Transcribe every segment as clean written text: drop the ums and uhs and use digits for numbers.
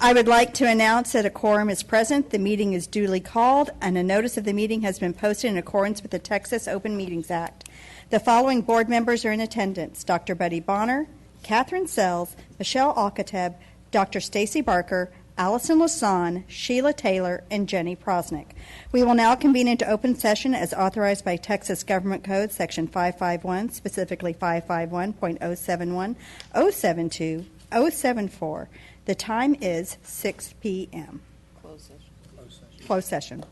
I would like to announce that a quorum is present, the meeting is duly called, and a notice of the meeting has been posted in accordance with the Texas Open Meetings Act. The following board members are in attendance: Dr. Buddy Bonner, Catherine Sells, Michelle Alcatab, Dr. Stacy Barker, Allison Lasan, Sheila Taylor, and Jenny Prosnick. We will now convene into open session as authorized by Texas Government Code Section 551, specifically 551.071, 072, 074. The time is 6 p.m. Closed session. Closed session.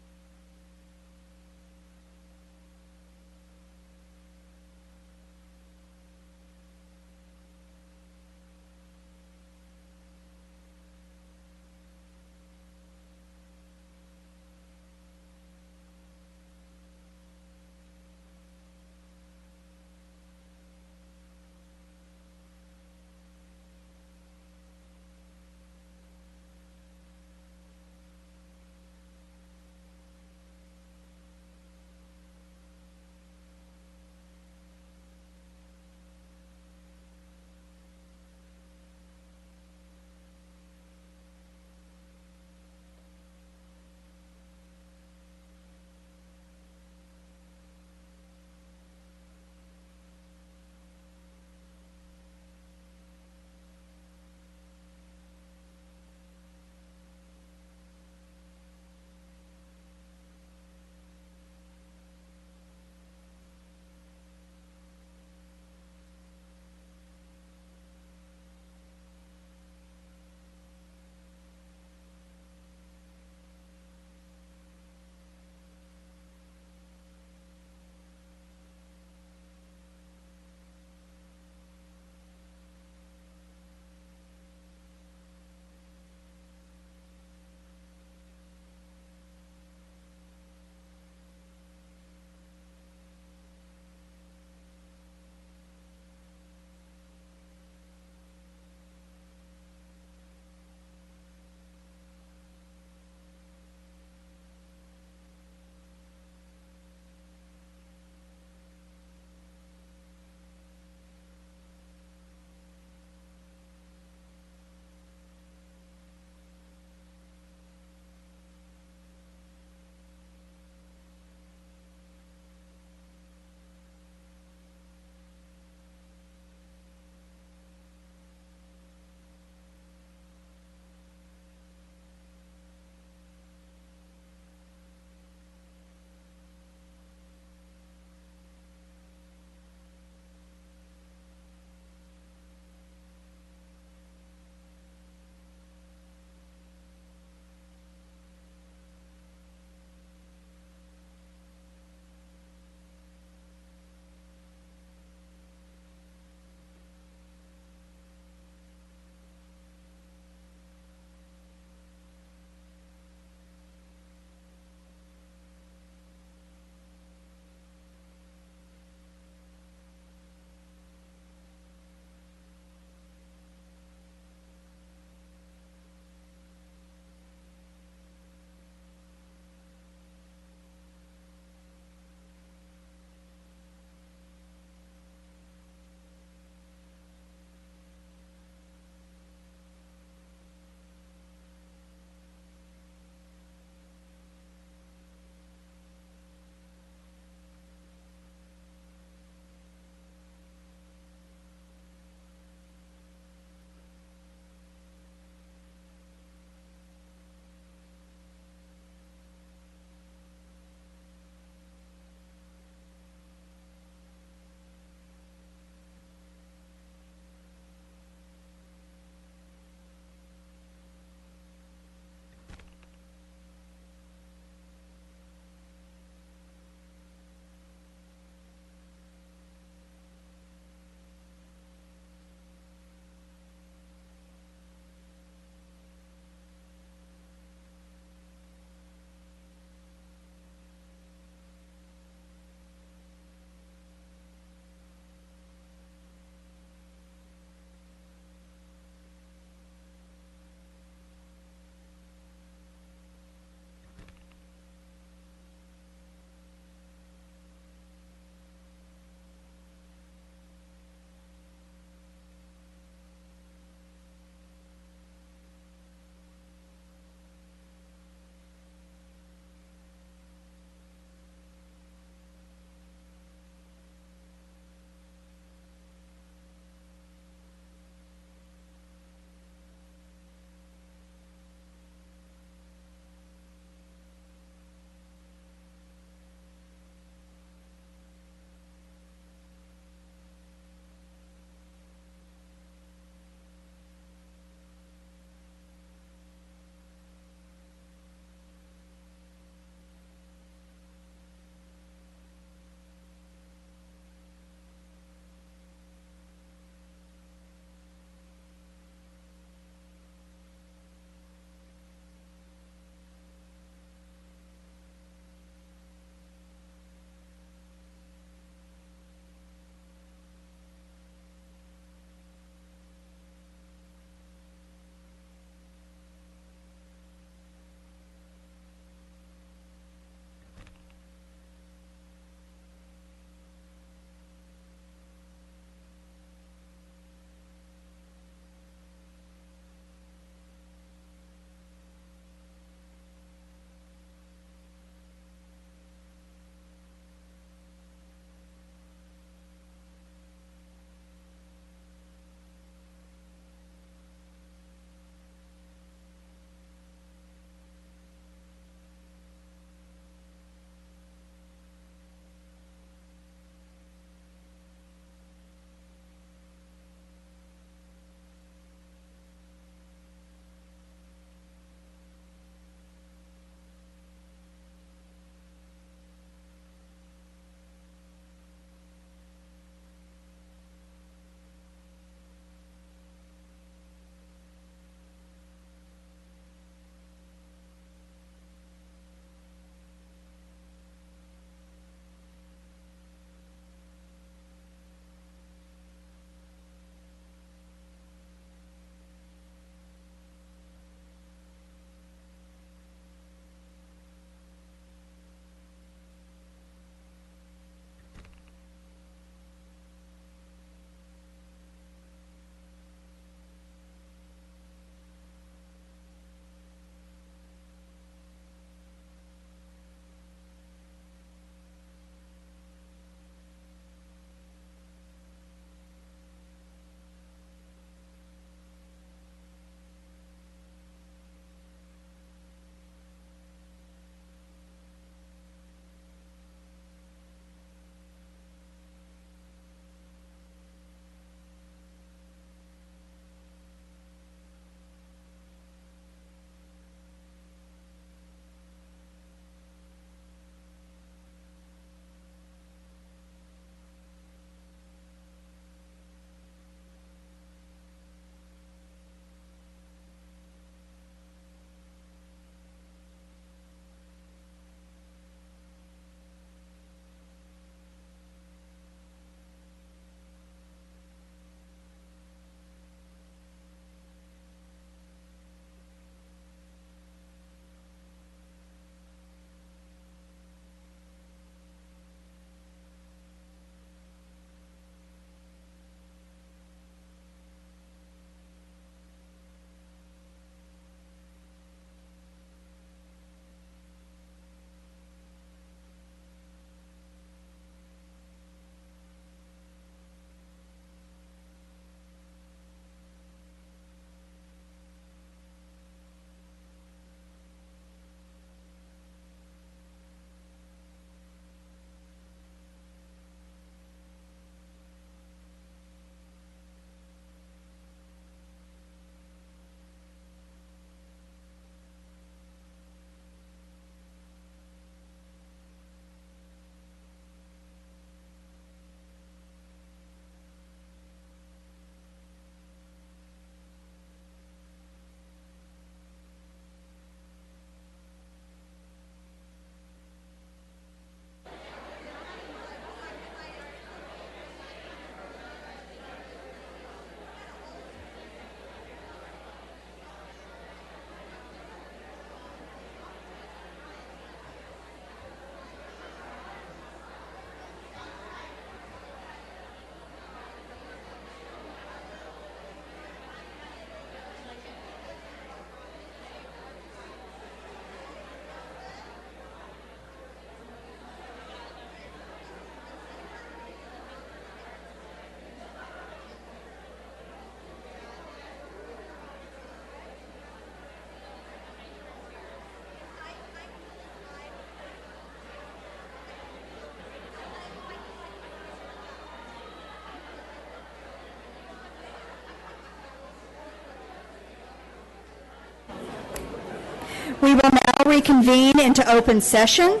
We will now reconvene into open session.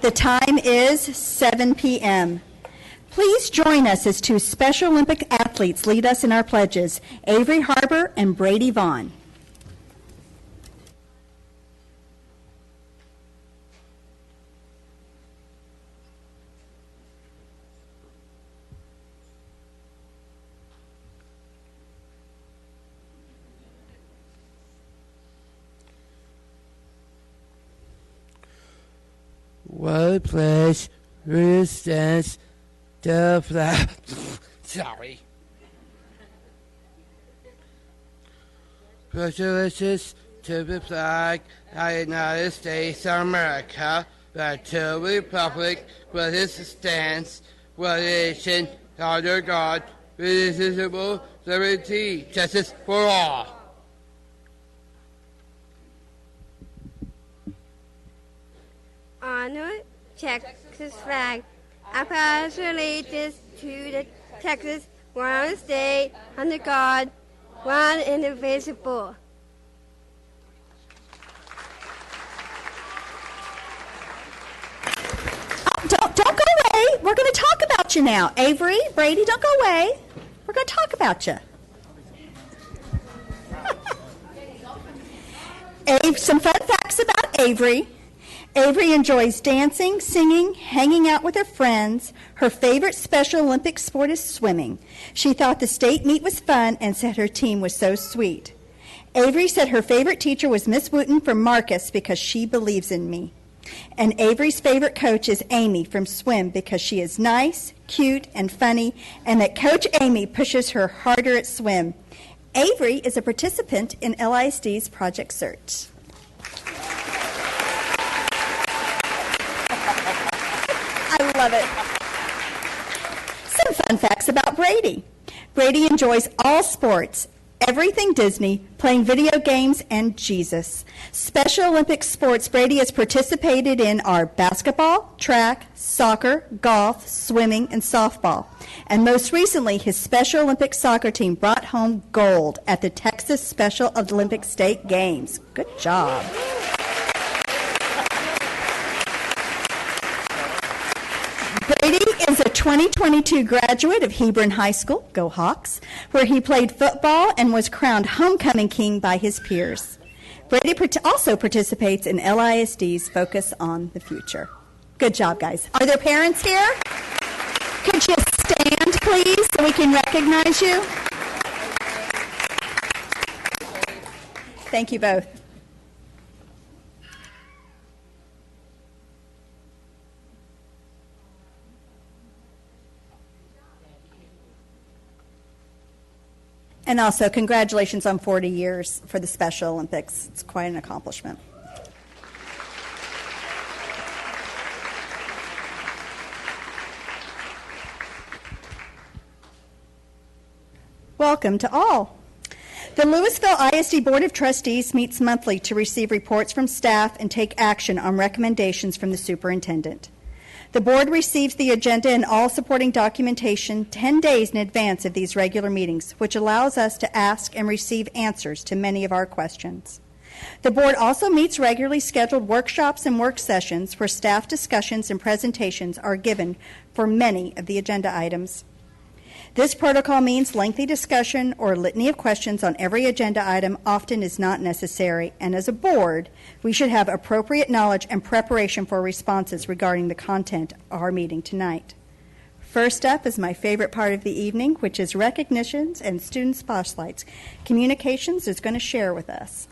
The time is 7 p.m. Please join us as two Special Olympic athletes lead us in our pledges, Avery Harbor and Brady Vaughn. Well, pledge resistance to flag. Sorry. Pledge allegiance to the flag of the United States of America, and to the republic for this stands, one nation, under God, indivisible, liberty, justice for all. Honor Texas flag. I pledge allegiance to the Texas, one state, under God, one indivisible. Don't go away. We're going to talk about you now. Avery, Brady, don't go away. We're going to talk about you. Some fun facts about Avery. Avery enjoys dancing, singing, hanging out with her friends. Her favorite Special Olympic sport is swimming. She thought the state meet was fun and said her team was so sweet. Avery said her favorite teacher was Miss Wooten from Marcus because she believes in me. And Avery's favorite coach is Amy from swim because she is nice, cute, and funny, and that Coach Amy pushes her harder at swim. Avery is a participant in LISD's Project Search. I love it. Some fun facts about Brady. Brady enjoys all sports, everything Disney, playing video games, and Jesus. Special Olympic sports Brady has participated in are basketball, track, soccer, golf, swimming, and softball. And most recently, his Special Olympic soccer team brought home gold at the Texas Special Olympic State Games. Good job. Brady is a 2022 graduate of Hebron High School, go Hawks, where he played football and was crowned homecoming king by his peers. Brady also participates in LISD's Focus on the Future. Good job, guys. Are there parents here? Could you stand, please, so we can recognize you? Thank you both. And also, congratulations on 40 years for the Special Olympics. It's quite an accomplishment. Welcome to all. The Lewisville ISD Board of Trustees meets monthly to receive reports from staff and take action on recommendations from the superintendent. The board receives the agenda and all supporting documentation 10 days in advance of these regular meetings, which allows us to ask and receive answers to many of our questions. The board also meets regularly scheduled workshops and work sessions where staff discussions and presentations are given for many of the agenda items. This protocol means lengthy discussion or litany of questions on every agenda item often is not necessary, and as a board, we should have appropriate knowledge and preparation for responses regarding the content of our meeting tonight. First up is my favorite part of the evening, which is recognitions and student spotlights. Communications is going to share with us.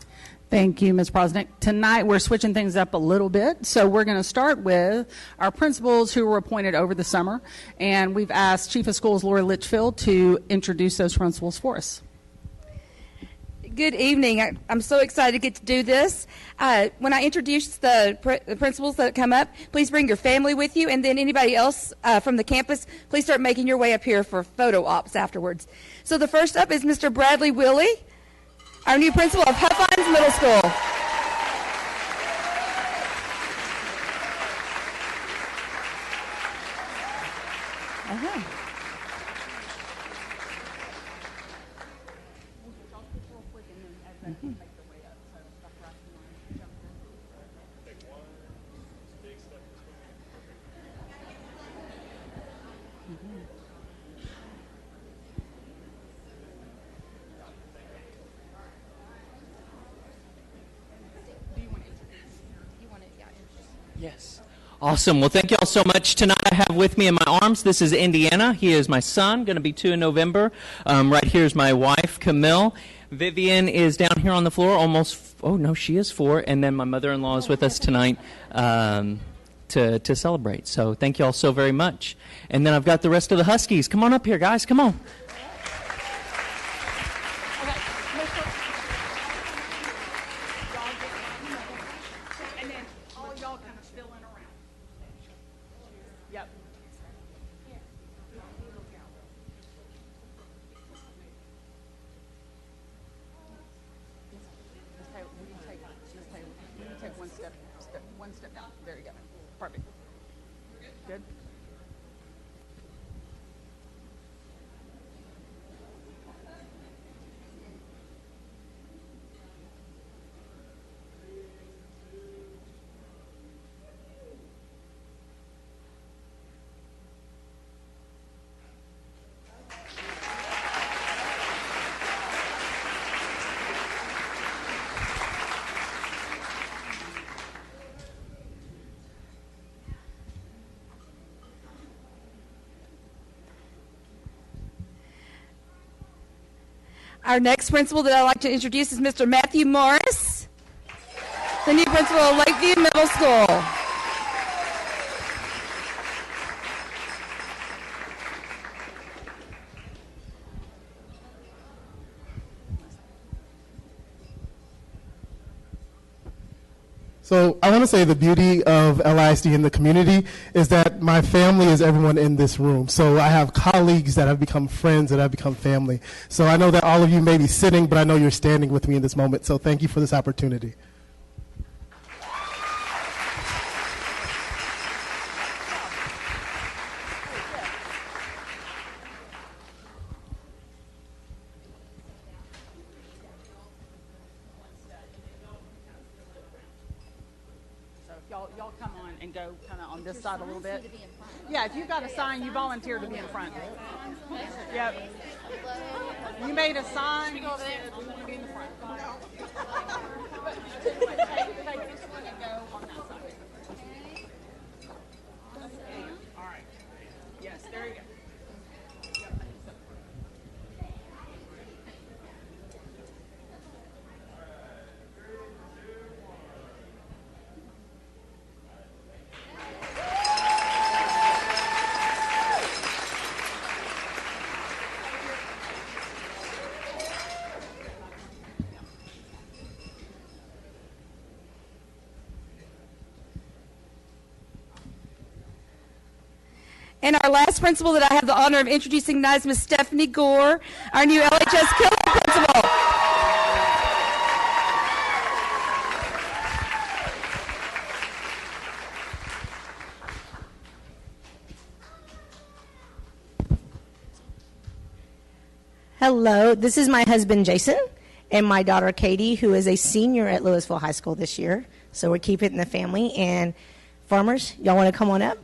Thank you, Ms. Prosnick. Tonight, we're switching things up a little bit. So we're going to start with our principals who were appointed over the summer. And we've asked Chief of Schools Lori Litchfield to introduce those principals for us. Good evening. I'm so excited to get to do this. When I introduce the principals that come up, please bring your family with you. And then anybody else from the campus, please start making your way up here for photo ops afterwards. So the first up is Mr. Bradley Willie, our new principal of Huffines Middle School. Yes. Awesome. Well, thank you all so much. Tonight I have with me in my arms, this is Indiana. He is my son, going to be 2 in November. Right here is my wife, Camille. Vivian is down here on the floor, she is 4. And then my mother-in-law is with us tonight to celebrate. So thank you all so very much. And then I've got the rest of the Huskies. Come on up here, guys. Come on. One step down. There you go. Perfect. Good. Our next principal that I'd like to introduce is Mr. Matthew Morris, the new principal of Lakeview Middle School. So I want to say the beauty of LISD in the community is that my family is everyone in this room. So I have colleagues that have become friends, that have become family. So I know that all of you may be sitting, but I know you're standing with me in this moment. So thank you for this opportunity. Y'all come on and go kind of on this side a little bit. Yeah, if you've got a sign, you volunteer to be in front. Yep. You made a sign. You want to be in the front. Take this one and go on that side. All right. Yes, there you go. And our last principal that I have the honor of introducing tonight is Ms. Stephanie Gore, our new LHS Killer principal. Hello, this is my husband Jason and my daughter Katie, who is a senior at Lewisville High School this year. So we're keeping it in the family. And farmers, y'all want to come on up?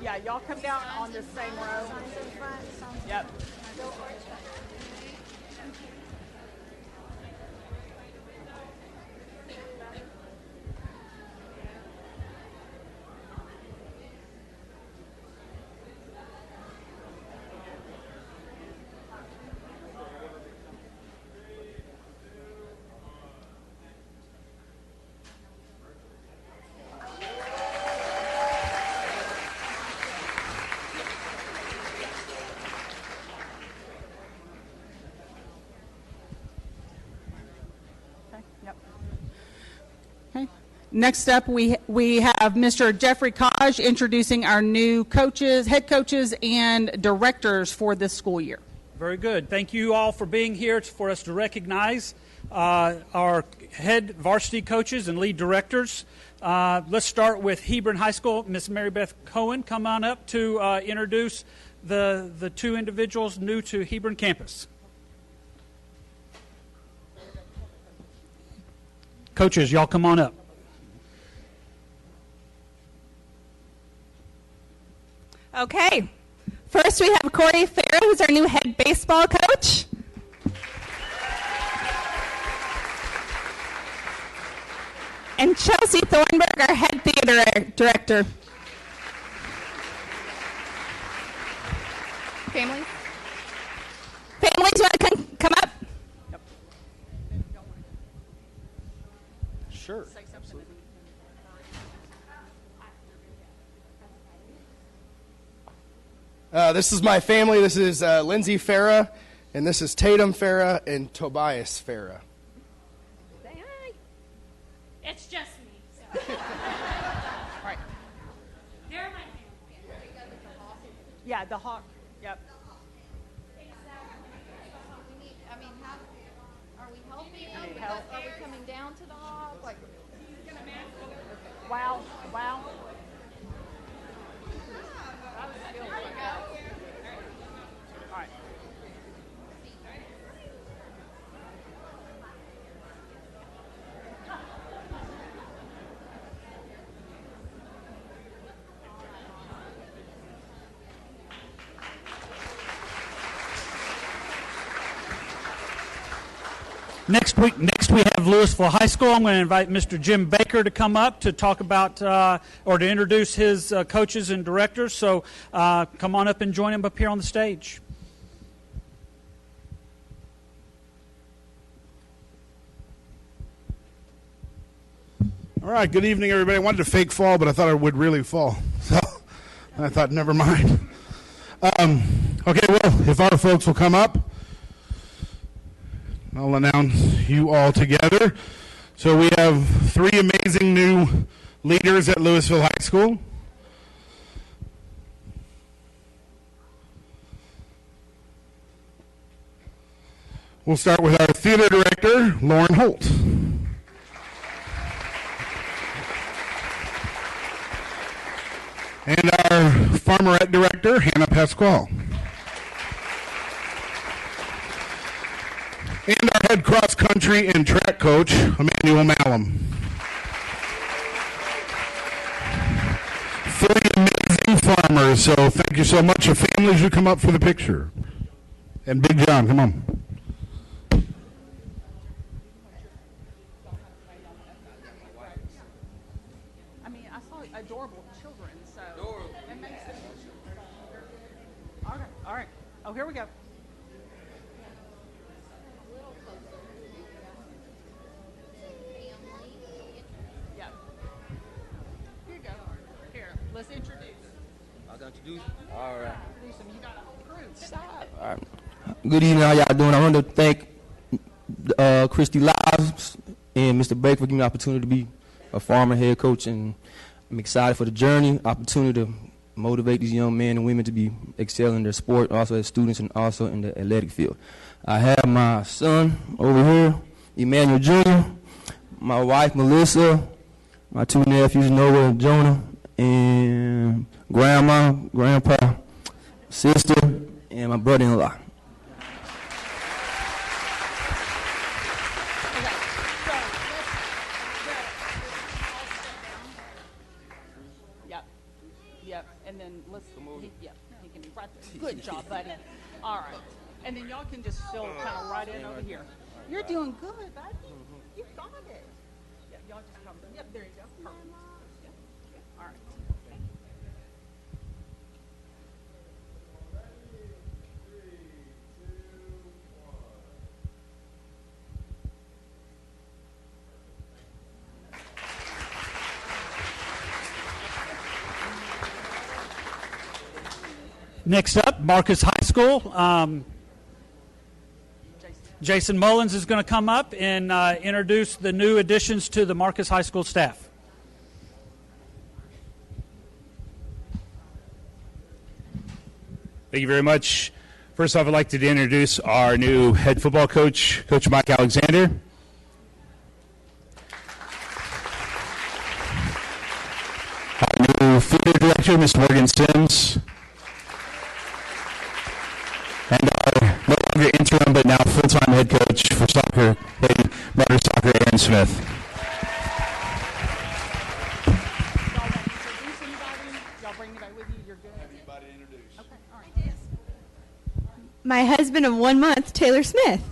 Yeah, y'all come down on this same row. Yep. Next up, we have Mr. Jeffrey Kaj introducing our new coaches, head coaches, and directors for this school year. Very good. Thank you all for being here for us to recognize our head varsity coaches and lead directors. Let's start with Hebron High School. Miss Mary Beth Cohen, come on up to introduce the two individuals new to Hebron campus. Coaches, y'all come on up. Okay. First, we have Corey Farah, who's our new head baseball coach. And Chelsea Thornburg, our head theater director. Families? Families, want to come up? Sure. This is my family. This is Lindsay Farah, and this is Tatum Farah and Tobias Farah. Say hi. It's just me. So. All right. They're my family. Yeah, the Hawk. Yep. Are we helping? Are we coming down to the hog? Like, Wow. All right. Next we have Lewisville High School. I'm going to invite Mr. Jim Baker to come up to talk about or to introduce his coaches and directors. So come on up and join him up here on the stage. All right, good evening, everybody. I wanted to fake fall, but I thought I would really fall. So I thought, never mind. Okay, well, if our folks will come up, I'll announce you all together. So we have three amazing new leaders at Lewisville High School. We'll start with our theater director, Lauren Holt. And our farmerette director, Hannah Pasquale. And our head cross-country and track coach, Emmanuel Malum. Three amazing farmers, so thank you so much. Your families should come up for the picture. And Big John, come on. I mean, I saw adorable children, so it makes it. Okay, all right. Oh, here we go. Yeah. Here you go. Here, let's introduce. I got introduced. All right. Introduce them. You got a whole crew. Stop. All right. Good evening. How y'all doing? I want to thank Christy Lives and Mr. Baker for giving me the opportunity to be a farmer head coach, and I'm excited for the journey, opportunity to motivate these young men and women to be excelling in their sport, also as students and also in the athletic field. I have my son over here, Emmanuel Jr., my wife, Melissa, my two nephews, Noah and Jonah, and grandma, grandpa, sister, and my brother-in-law. Good job, buddy. All right. And then y'all can just fill kind of right in over here. You're doing good, buddy. You got it. Yeah, y'all just come. Yep, there you go. Perfect. Yep. All right. Next up, Marcus High School. Jason Mullins is going to come up and introduce the new additions to the Marcus High School staff. Thank you very much. First off, I'd like to introduce our new head football coach, Coach Mike Alexander. Our new theater director, Ms. Morgan Sims. And our no longer interim but now full-time head coach for soccer, Lady Butter Soccer, Aaron Smith. My husband of 1 month, Taylor Smith.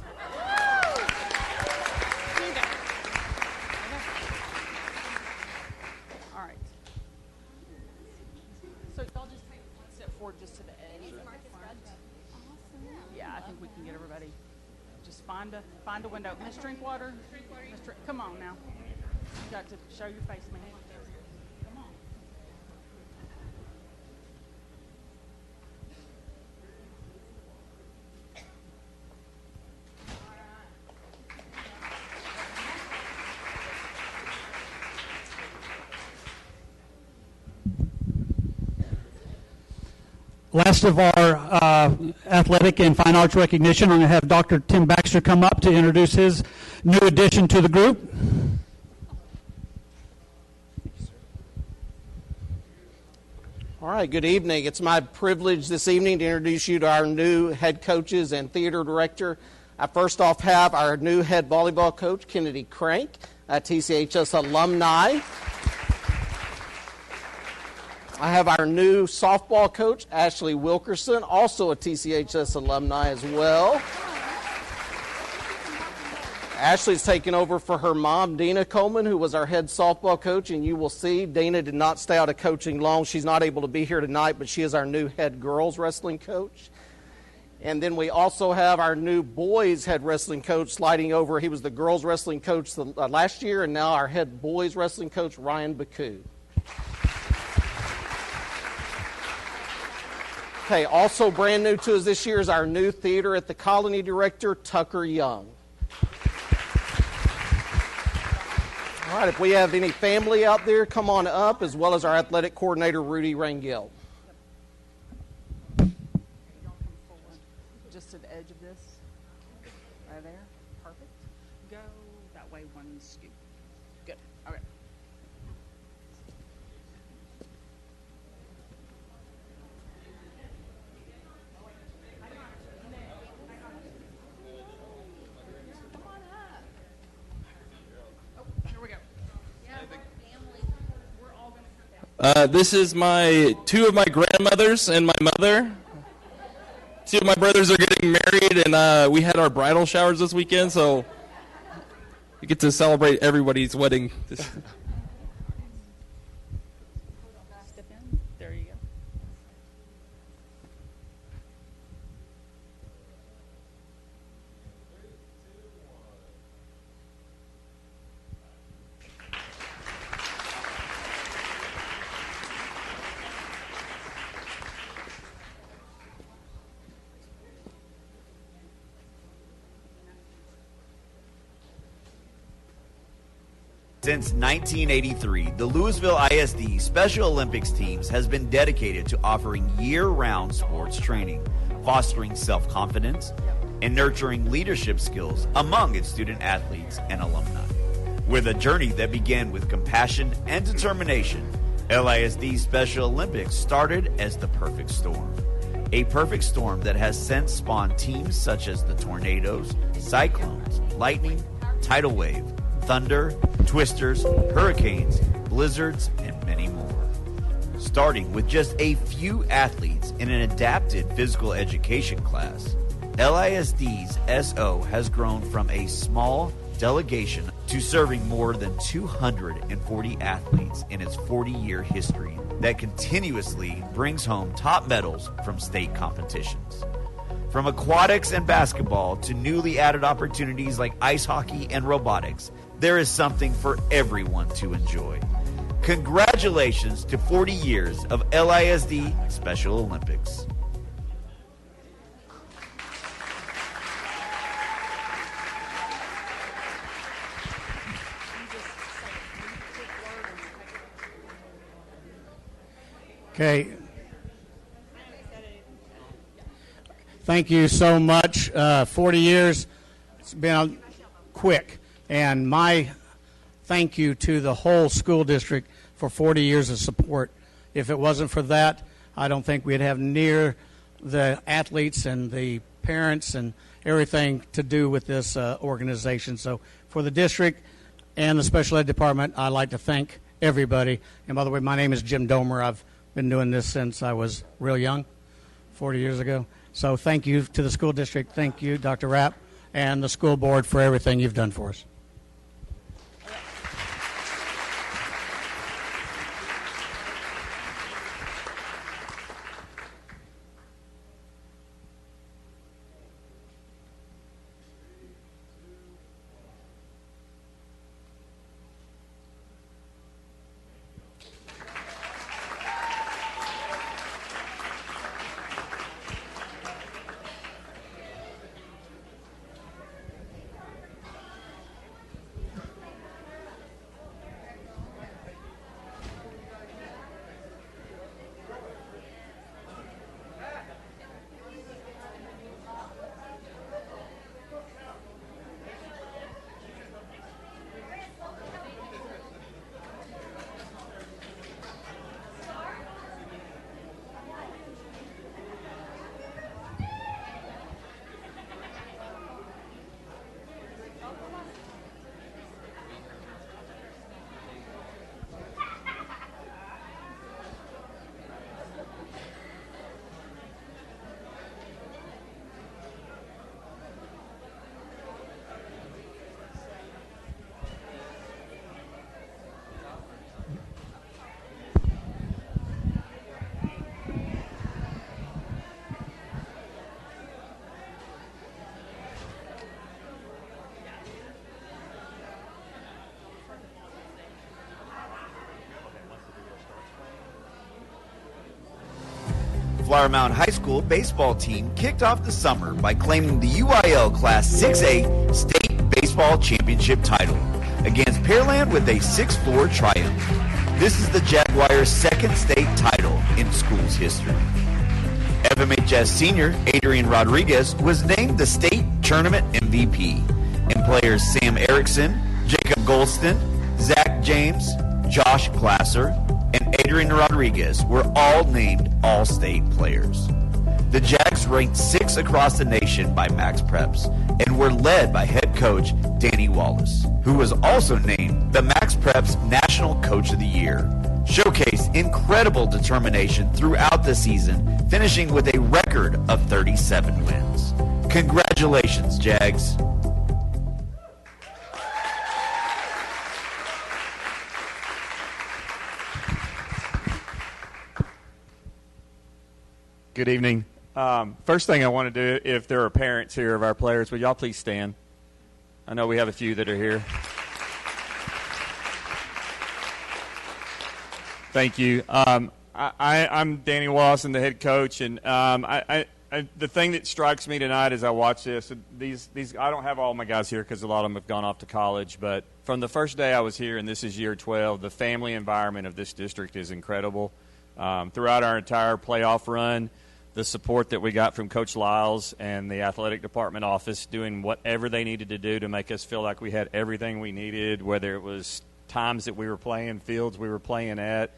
All right. So y'all just take one step forward just to the edge. Yeah, I think we can get everybody. Just find a window. Miss Drinkwater. Come on now. You got to show your face, man. Come on. Last of our athletic and fine arts recognition, I'm going to have Dr. Tim Baxter come up to introduce his new addition to the group. All right, good evening. It's my privilege this evening to introduce you to our new head coaches and theater director. I first off have our new head volleyball coach, Kennedy Crank, a TCHS alumni. I have our new softball coach, Ashley Wilkerson, also a TCHS alumni as well. Ashley's taken over for her mom, Dina Coleman, who was our head softball coach, and you will see Dina did not stay out of coaching long. She's not able to be here tonight, but she is our new head girls wrestling coach. And then we also have our new boys head wrestling coach sliding over. He was the girls wrestling coach last year, and now our head boys wrestling coach, Ryan Baku. Okay, also brand new to us this year is our new theater at the Colony director, Tucker Young. All right, if we have any family out there, come on up, as well as our athletic coordinator, Rudy Rangel. Just to the edge of this. Right there. Perfect. Go that way, one scoop. Good. All right. This is two of my grandmothers and my mother. Two of my brothers are getting married, and we had our bridal showers this weekend, so we get to celebrate everybody's wedding. Step in. There you go. Since 1983, the Lewisville ISD Special Olympics teams has been dedicated to offering year-round sports training, fostering self-confidence, and nurturing leadership skills among its student athletes and alumni. With a journey that began with compassion and determination, LISD Special Olympics started as the perfect storm. A perfect storm that has since spawned teams such as the Tornadoes, Cyclones, Lightning, Tidal Wave, Thunder, Twisters, Hurricanes, Blizzards, and many more. Starting with just a few athletes in an adapted physical education class, LISD's SO has grown from a small delegation to serving more than 240 athletes in its 40-year history that continuously brings home top medals from state competitions. From aquatics and basketball to newly added opportunities like ice hockey and robotics, there is something for everyone to enjoy. Congratulations to 40 years of LISD Special Olympics. Okay. thank you so much. 40 years, it's been quick. And my thank you to the whole school district for 40 years of support. If it wasn't for that, I don't think we'd have near the athletes and the parents and everything to do with this organization. So for the district and the special ed department, I'd like to thank everybody. And by the way, my name is Jim Domer. I've been doing this since I was real young, 40 years ago. So thank you to the school district. Thank you, Dr. Rapp, and the school board for everything you've done for us. Flower Mound High School baseball team kicked off the summer by claiming the UIL Class 6A State Baseball Championship title against Pearland with a 6-4 triumph. This is the Jaguars' second state title in school's history. FMHS senior Adrian Rodriguez was named the state tournament MVP, and players Sam Erickson, Jacob Golston, Zach James, Josh Glasser, and Adrian Rodriguez were all named All-State players. The Jags ranked 6th across the nation by Max Preps and were led by head coach Danny Wallace, who was also named the Max Preps National Coach of the Year. Showcased incredible determination throughout the season, finishing with a record of 37 wins. Congratulations, Jags. Good evening. First thing I want to do, if there are parents here of our players, would y'all please stand? I know we have a few that are here. Thank you. I'm Danny Wallace, the head coach, and the thing that strikes me tonight as I watch this, these I don't have all my guys here because a lot of them have gone off to college, but from the first day I was here, and this is year 12, the family environment of this district is incredible. Throughout our entire playoff run, the support that we got from Coach Lyles and the athletic department office doing whatever they needed to do to make us feel like we had everything we needed, whether it was times that we were playing, fields we were playing at,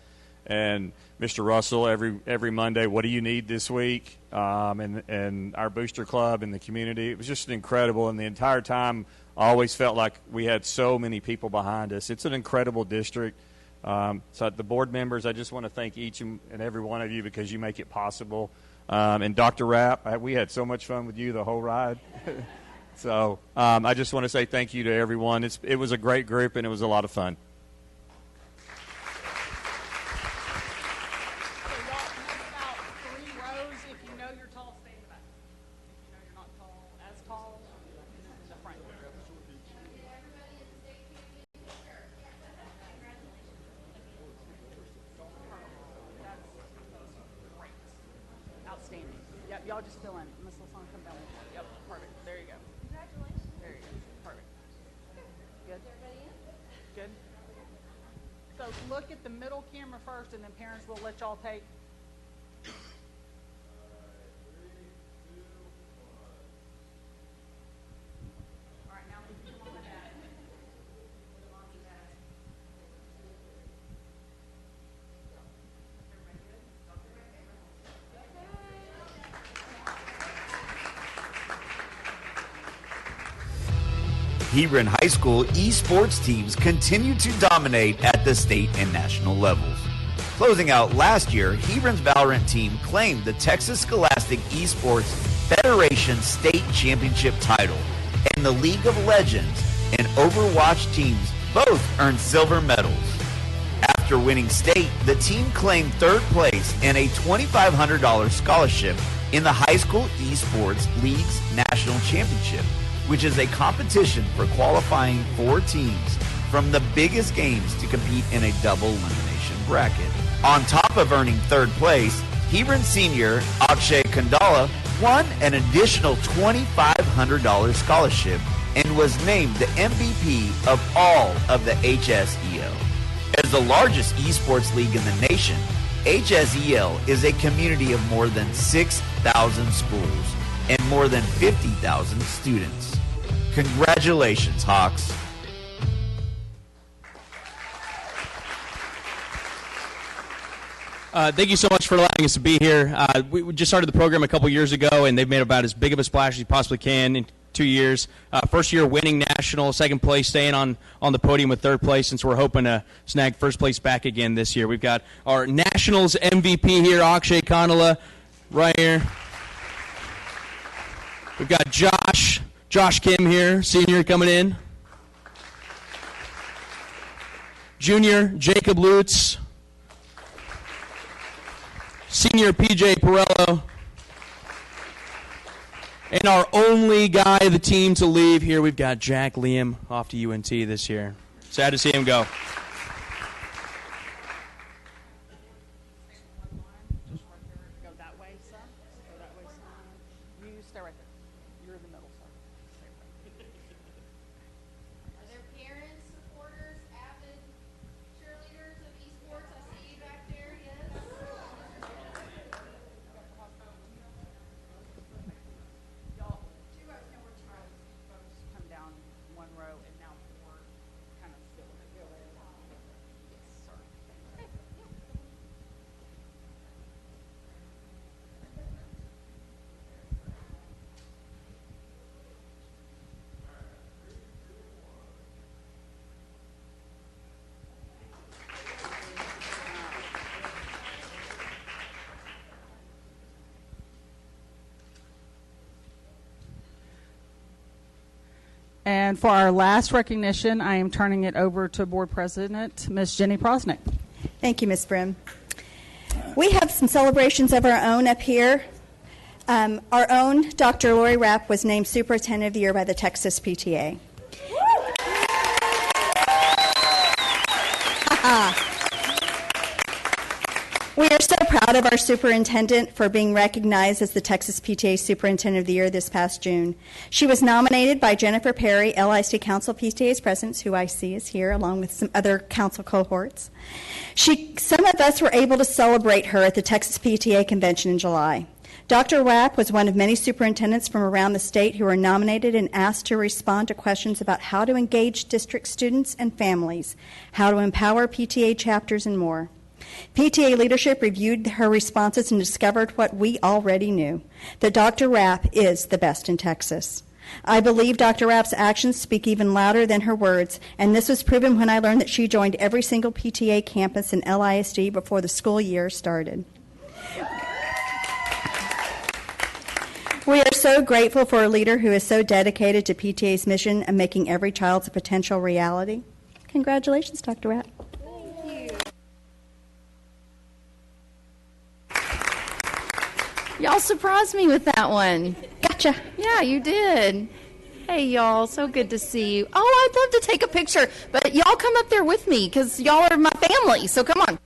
and Mr. Russell every Monday, what do you need this week? And our booster club and the community. It was just incredible, and the entire time I always felt like we had so many people behind us. It's an incredible district. So the board members, I just want to thank each and every one of you because you make it possible. And Dr. Rapp, we had so much fun with you the whole ride. So I just want to say thank you to everyone. It was a great group, and it was a lot of fun. Y'all just fill in. Miss Lasana, come down. Yep, perfect. There you go. Congratulations. There you go. Perfect. Good. Good. So look at the middle camera first, and then parents will let y'all take. Hebron High School esports teams continue to dominate at the state and national levels. Closing out last year, Hebron's Valorant team claimed the Texas Scholastic Esports Federation State Championship title, and the League of Legends and Overwatch teams both earned silver medals. After winning state, the team claimed third place and a $2,500 scholarship in the High School Esports League's National Championship, which is a competition for qualifying 4 teams from the biggest games to compete in a double elimination bracket. On top of earning third place, Hebron senior Akshay Kandala won an additional $2,500 scholarship and was named the MVP of all of the HSEL. As the largest esports league in the nation, HSEL is a community of more than 6,000 schools and more than 50,000 students. Congratulations, Hawks. Thank you so much for allowing us to be here. We just started the program a couple years ago, and they've made about as big of a splash as you possibly can in 2 years. First year winning national, second place staying on the podium with third place, since we're hoping to snag first place back again this year. We've got our Nationals MVP here, Akshay Kandala, right here. We've got Josh Kim here, senior, coming in. Junior, Jacob Lutz. Senior, PJ Perello. And our only guy of the team to leave here, we've got Jack Liam off to UNT this year. Sad to see him go. Are there parents, supporters, avid cheerleaders of esports? I see you back there, yes? Come down one row and now we're kind of fill in. Yes, sorry. And for our last recognition, I am turning it over to Board President, Ms. Jenny Prosnick. Thank you, Ms. Brim. We have some celebrations of our own up here. Our own Dr. Lori Rapp was named Superintendent of the Year by the Texas PTA. We are so proud of our superintendent for being recognized as the Texas PTA Superintendent of the Year this past June. She was nominated by Jennifer Perry, LISD Council PTA's president, who I see is here, along with some other council cohorts. Some of us were able to celebrate her at the Texas PTA convention in July. Dr. Rapp was one of many superintendents from around the state who were nominated and asked to respond to questions about how to engage district students and families, how to empower PTA chapters, and more. PTA leadership reviewed her responses and discovered what we already knew, that Dr. Rapp is the best in Texas. I believe Dr. Rapp's actions speak even louder than her words, and this was proven when I learned that she joined every single PTA campus in LISD before the school year started. We are so grateful for a leader who is so dedicated to PTA's mission and making every child's potential reality. Congratulations, Dr. Rapp. Y'all surprised me with that one. Gotcha. Yeah, you did. Hey, y'all. So good to see you. Oh, I'd love to take a picture, but y'all come up there with me because y'all are my family. So come on.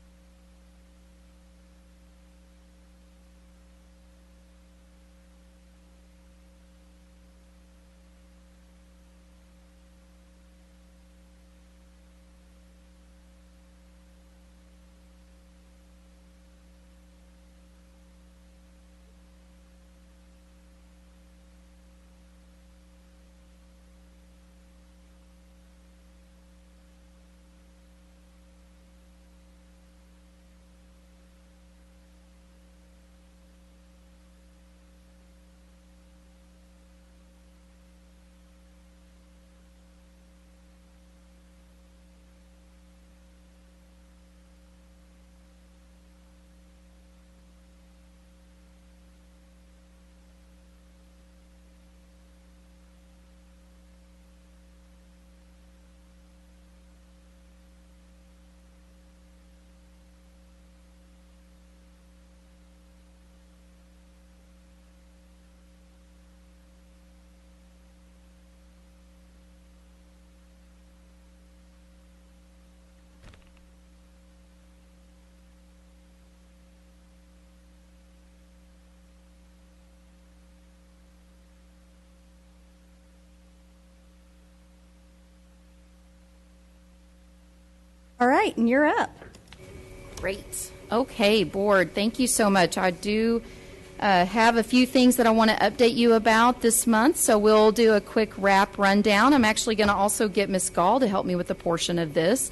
All right, and you're up. Great. Okay, board, thank you so much. I do have a few things that I want to update you about this month, so we'll do a quick wrap rundown. I'm actually going to also get Ms. Gall to help me with a portion of this.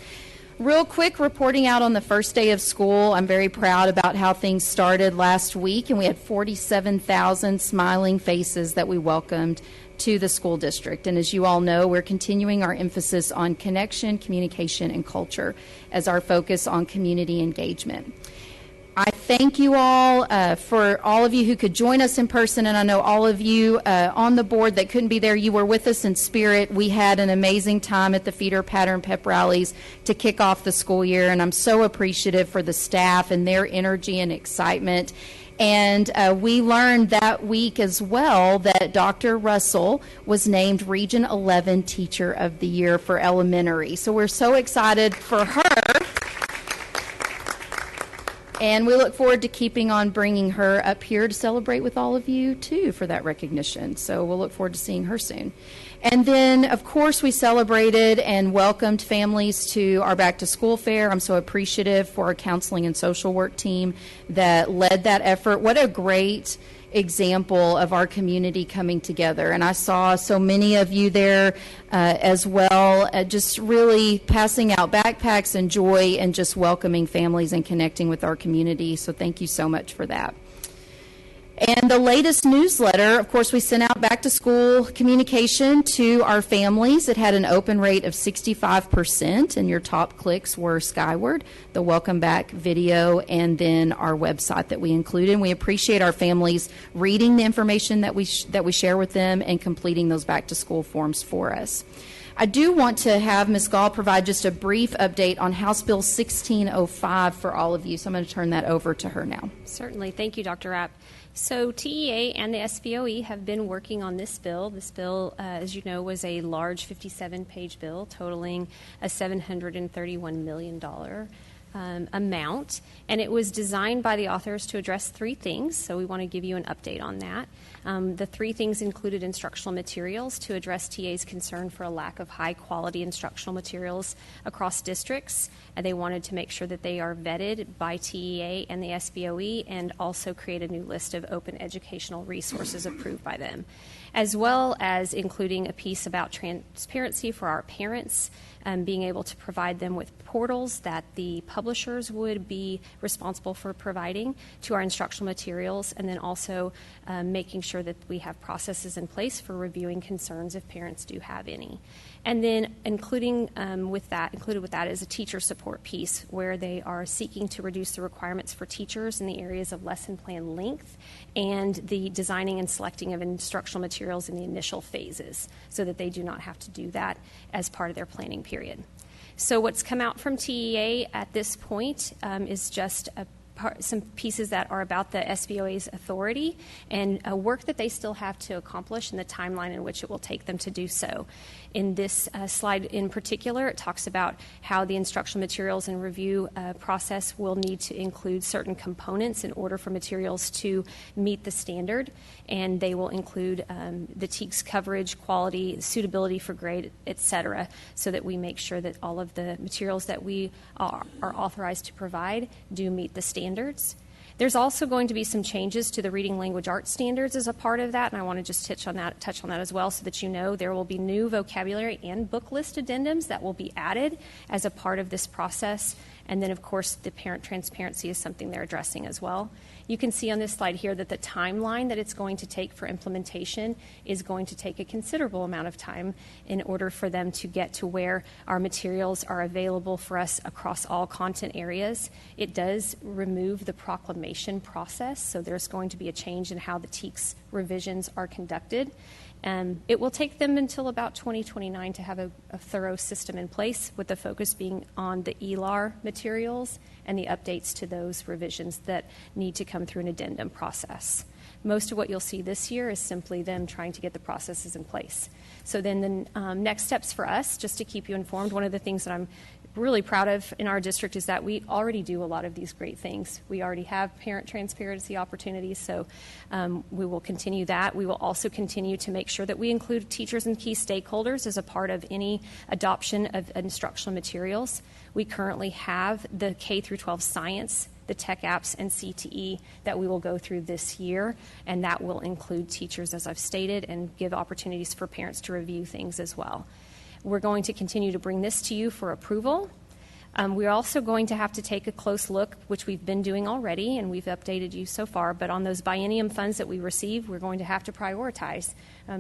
Real quick, reporting out on the first day of school. I'm very proud about how things started last week, and we had 47,000 smiling faces that we welcomed to the school district. And as you all know, we're continuing our emphasis on connection, communication, and culture as our focus on community engagement. I thank you all for all of you who could join us in person, and I know all of you on the board that couldn't be there, you were with us in spirit. We had an amazing time at the feeder pattern pep rallies to kick off the school year, and I'm so appreciative for the staff and their energy and excitement. And we learned that week as well that Dr. Russell was named Region 11 Teacher of the Year for elementary. So we're so excited for her. And we look forward to keeping on bringing her up here to celebrate with all of you, too, for that recognition. So we'll look forward to seeing her soon. And then, of course, we celebrated and welcomed families to our back-to-school fair. I'm so appreciative for our counseling and social work team that led that effort. What a great example of our community coming together. And I saw so many of you there as well, just really passing out backpacks and joy and just welcoming families and connecting with our community. So thank you so much for that. And the latest newsletter, of course, we sent out back to school communication to our families. It had an open rate of 65%, and your top clicks were Skyward, the welcome back video, and then our website that we included. And we appreciate our families reading the information that we share with them and completing those back to school forms for us. I do want to have Ms. Gall provide just a brief update on House Bill 1605 for all of you. So I'm going to turn that over to her now. Certainly. Thank you, Dr. Rapp. So TEA and the SBOE have been working on this bill. This bill, as you know, was a large 57-page bill totaling a $731 million amount, and it was designed by the authors to address three things, so we want to give you an update on that. The three things included instructional materials to address TA's concern for a lack of high-quality instructional materials across districts. They wanted to make sure that they are vetted by TEA and the SBOE, and also create a new list of open educational resources approved by them, as well as including a piece about transparency for our parents, being able to provide them with portals that the publishers would be responsible for providing to our instructional materials, and then also making sure that we have processes in place for reviewing concerns if parents do have any. And then included with that is a teacher support piece where they are seeking to reduce the requirements for teachers in the areas of lesson plan length and the designing and selecting of instructional materials in the initial phases so that they do not have to do that as part of their planning period. So what's come out from TEA at this point is just some pieces that are about the SBOA's authority and work that they still have to accomplish and the timeline in which it will take them to do so. In this slide in particular, it talks about how the instructional materials and review process will need to include certain components in order for materials to meet the standard, and they will include the TEKS coverage, quality, suitability for grade, etc., so that we make sure that all of the materials that we are authorized to provide do meet the standards. There's also going to be some changes to the reading language arts standards as a part of that, and I want to just touch on that as well so that you know there will be new vocabulary and book list addendums that will be added as a part of this process. And then, of course, the parent transparency is something they're addressing as well. You can see on this slide here that the timeline that it's going to take for implementation is going to take a considerable amount of time in order for them to get to where our materials are available for us across all content areas. It does remove the proclamation process, so there's going to be a change in how the TEKS revisions are conducted. It will take them until about 2029 to have a thorough system in place, with the focus being on the ELAR materials and the updates to those revisions that need to come through an addendum process. Most of what you'll see this year is simply them trying to get the processes in place. So then the next steps for us, just to keep you informed, one of the things that I'm really proud of in our district is that we already do a lot of these great things. We already have parent transparency opportunities, so we will continue that. We will also continue to make sure that we include teachers and key stakeholders as a part of any adoption of instructional materials. We currently have the K through 12 science, the tech apps, and CTE that we will go through this year, and that will include teachers, as I've stated, and give opportunities for parents to review things as well. We're going to continue to bring this to you for approval. We're also going to have to take a close look, which we've been doing already, and we've updated you so far, but on those biennium funds that we receive, we're going to have to prioritize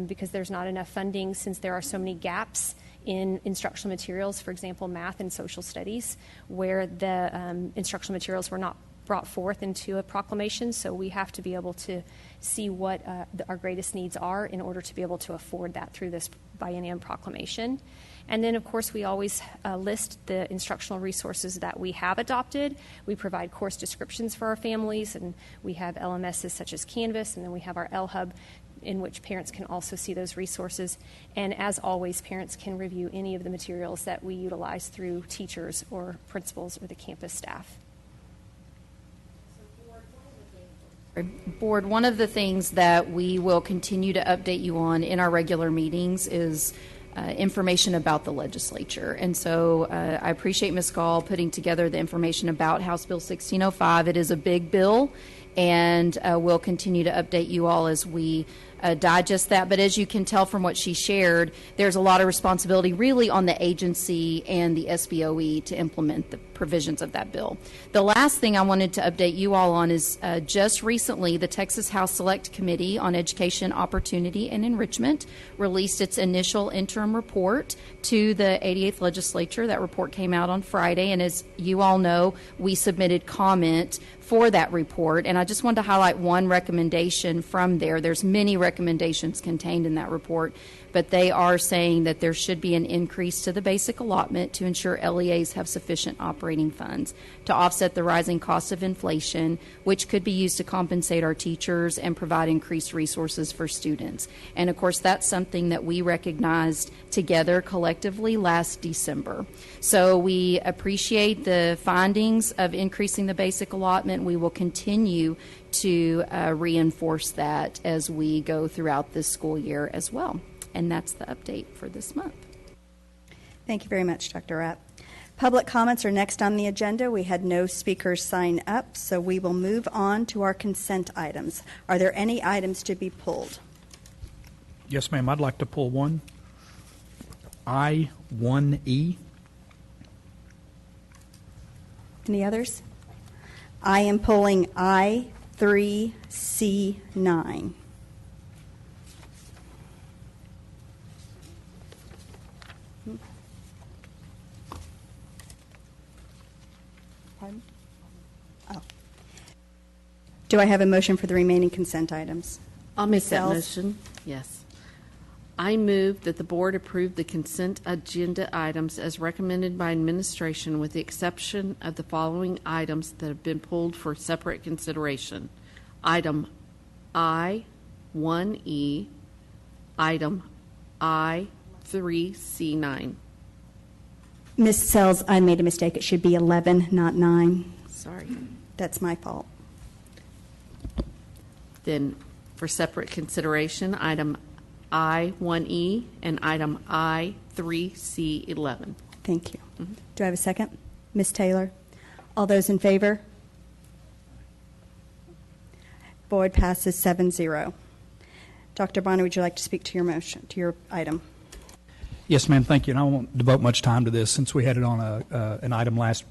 because there's not enough funding since there are so many gaps in instructional materials, for example, math and social studies, where the instructional materials were not brought forth into a proclamation, so we have to be able to see what our greatest needs are in order to be able to afford that through this biennium proclamation. And then, of course, we always list the instructional resources that we have adopted. We provide course descriptions for our families, and we have LMSs such as Canvas, and then we have our L-Hub in which parents can also see those resources. And as always, parents can review any of the materials that we utilize through teachers or principals or the campus staff. Board, one of the things that we will continue to update you on in our regular meetings is information about the legislature. And so I appreciate Ms. Gall putting together the information about House Bill 1605. It is a big bill, and we'll continue to update you all as we digest that. But as you can tell from what she shared, there's a lot of responsibility really on the agency and the SBOE to implement the provisions of that bill. The last thing I wanted to update you all on is just recently the Texas House Select Committee on Education, Opportunity, and Enrichment released its initial interim report to the 88th Legislature. That report came out on Friday, and as you all know, we submitted comment for that report, and I just wanted to highlight one recommendation from there. There's many recommendations contained in that report, but they are saying that there should be an increase to the basic allotment to ensure LEAs have sufficient operating funds to offset the rising cost of inflation, which could be used to compensate our teachers and provide increased resources for students. And of course, that's something that we recognized together collectively last December. So we appreciate the findings of increasing the basic allotment. We will continue to reinforce that as we go throughout this school year as well. And that's the update for this month. Thank you very much, Dr. Rapp. Public comments are next on the agenda. We had no speakers sign up, so we will move on to our consent items. Are there any items to be pulled? Yes, ma'am. I'd like to pull one. I-1E. Any others? I am pulling I-3C9. Pardon? Oh. Do I have a motion for the remaining consent items? I'll make that Sells? motion. Yes. I move that the board approve the consent agenda items as recommended by administration with the exception of the following items that have been pulled for separate consideration. Item I-1E, item I-3C9. Ms. Sells, I made a mistake. It should be 11, not 9. Sorry. That's my fault. Then for separate consideration, item I-1E and item I-3C11. Thank you. Do I have a second? Ms. Taylor? All those in favor? Board passes 7-0. Dr. Bonner, would you like to speak to your motion, to your item? Yes, ma'am. Thank you. And I won't devote much time to this since we had it on an item last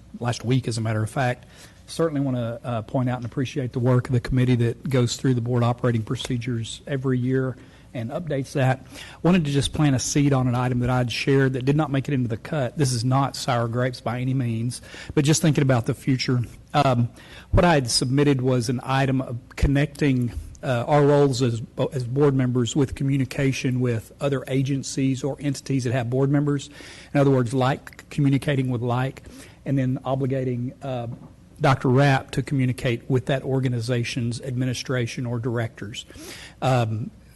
week, as a matter of fact. Certainly want to point out and appreciate the work of the committee that goes through the board operating procedures every year and updates that. Wanted to just plant a seed on an item that I'd shared that did not make it into the cut. This is not sour grapes by any means, but just thinking about the future. What I had submitted was an item of connecting our roles as board members with communication with other agencies or entities that have board members. In other words, like communicating with like, and then obligating Dr. Rapp to communicate with that organization's administration or directors.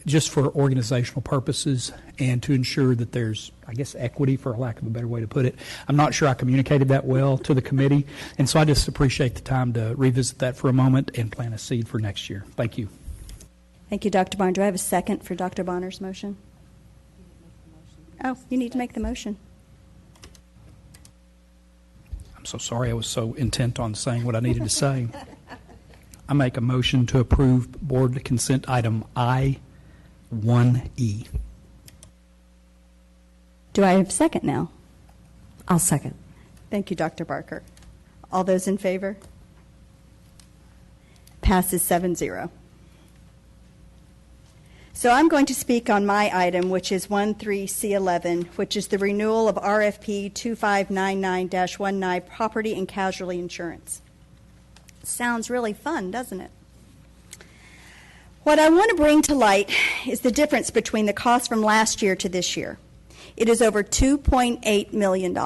just for organizational purposes and to ensure that there's, I guess, equity, for lack of a better way to put it. I'm not sure I communicated that well to the committee, and so I just appreciate the time to revisit that for a moment and plant a seed for next year. Thank you. Thank you, Dr. Bonner. Do I have a second for Dr. Bonner's motion? Oh, you need to make the motion. I'm so sorry. I was so intent on saying what I needed to say. I make a motion to approve board consent item I-1E. Do I have a second now? I'll second. Thank you, Dr. Barker. All those in favor? Passes 7-0. So I'm going to speak on my item, which is 13C11, which is the renewal of RFP 2599-19 property and casualty insurance. Sounds really fun, doesn't it? What I want to bring to light is the difference between the cost from last year to this year. It is over $2.8 million.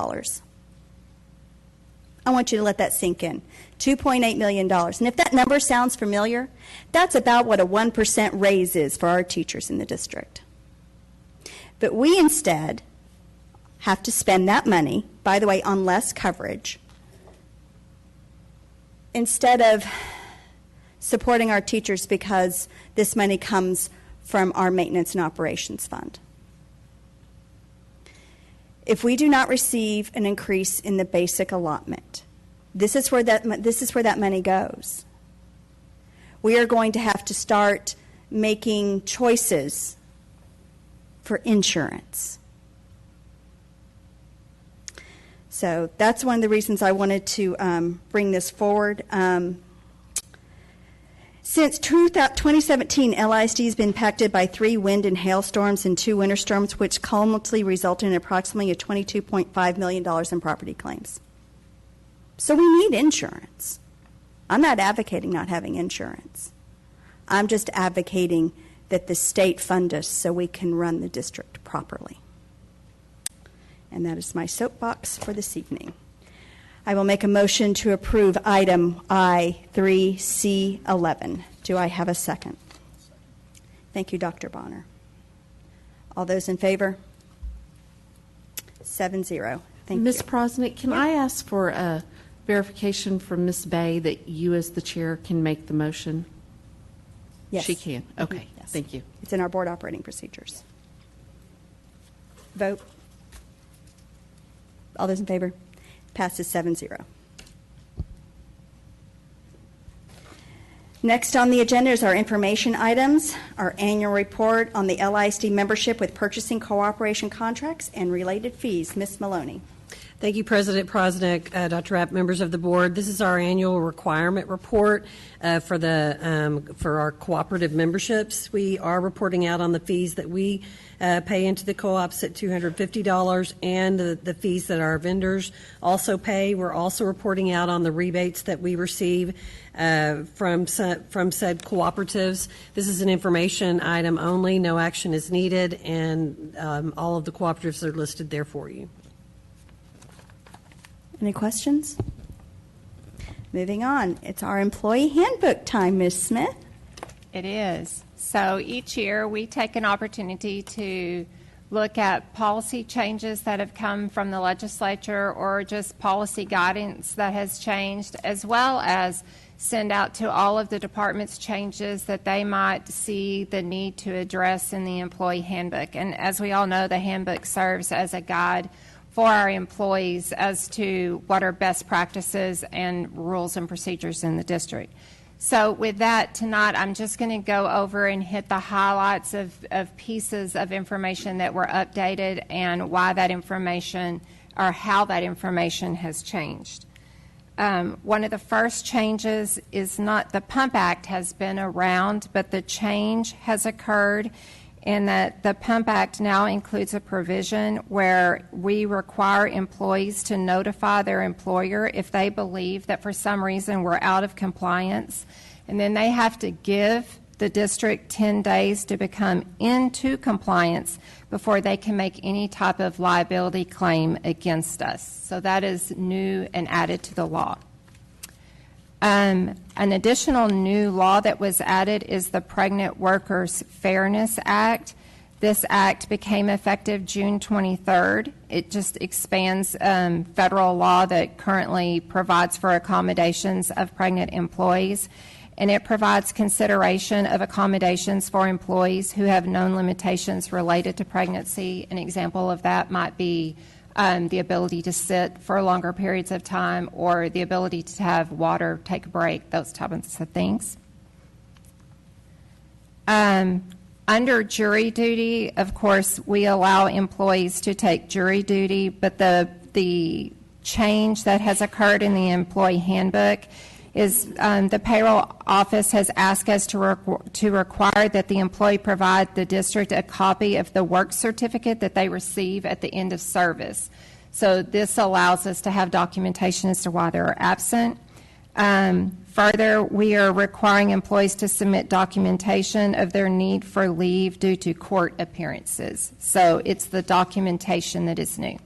I want you to let that sink in. $2.8 million. And if that number sounds familiar, that's about what a 1% raise is for our teachers in the district. But we instead have to spend that money, by the way, on less coverage, instead of supporting our teachers because this money comes from our maintenance and operations fund. If we do not receive an increase in the basic allotment, this is where that money goes. We are going to have to start making choices for insurance. So that's one of the reasons I wanted to bring this forward. Since 2017, LISD has been impacted by 3 wind and hailstorms and 2 winter storms, which cumulatively resulted in approximately $22.5 million in property claims. So we need insurance. I'm not advocating not having insurance. I'm just advocating that the state fund us so we can run the district properly. And that is my soapbox for this evening. I will make a motion to approve item I-3C11. Do I have a second? Thank you, Dr. Bonner. All those in favor? 7-0. Thank you. Ms. Prosnick, can I ask for a verification from Ms. Bay that you as the chair can make the motion? Yes. She can. Okay. Yes. Thank you. It's in our board operating procedures. Vote. All those in favor? Passes 7-0. Next on the agenda is our information items, our annual report on the LISD membership with purchasing cooperation contracts and related fees. Ms. Maloney. Thank you, President Prosnick, Dr. Rapp, members of the board. This is our annual requirement report for our cooperative memberships. We are reporting out on the fees that we pay into the co-ops at $250 and the fees that our vendors also pay. We're also reporting out on the rebates that we receive from said cooperatives. This is an information item only. No action is needed, and all of the cooperatives are listed there for you. Any questions? Moving on. It's our employee handbook time, Ms. Smith. It is. So each year we take an opportunity to look at policy changes that have come from the legislature or just policy guidance that has changed, as well as send out to all of the departments changes that they might see the need to address in the employee handbook. And as we all know, the handbook serves as a guide for our employees as to what are best practices and rules and procedures in the district. So with that, tonight I'm just going to go over and hit the highlights of pieces of information that were updated and why that information or how that information has changed. One of the first changes is not the Pump Act has been around, but the change has occurred in that the Pump Act now includes a provision where we require employees to notify their employer if they believe that for some reason we're out of compliance, and then they have to give the district 10 days to become into compliance before they can make any type of liability claim against us. So that is new and added to the law. An additional new law that was added is the Pregnant Workers Fairness Act. This act became effective June 23rd. It just expands federal law that currently provides for accommodations of pregnant employees, and it provides consideration of accommodations for employees who have known limitations related to pregnancy. An example of that might be the ability to sit for longer periods of time or the ability to have water, take a break, those types of things. Under jury duty, of course, we allow employees to take jury duty, but the change that has occurred in the employee handbook is the payroll office has asked us to require that the employee provide the district a copy of the work certificate that they receive at the end of service. So this allows us to have documentation as to why they're absent. Further, we are requiring employees to submit documentation of their need for leave due to court appearances. So it's the documentation that is new.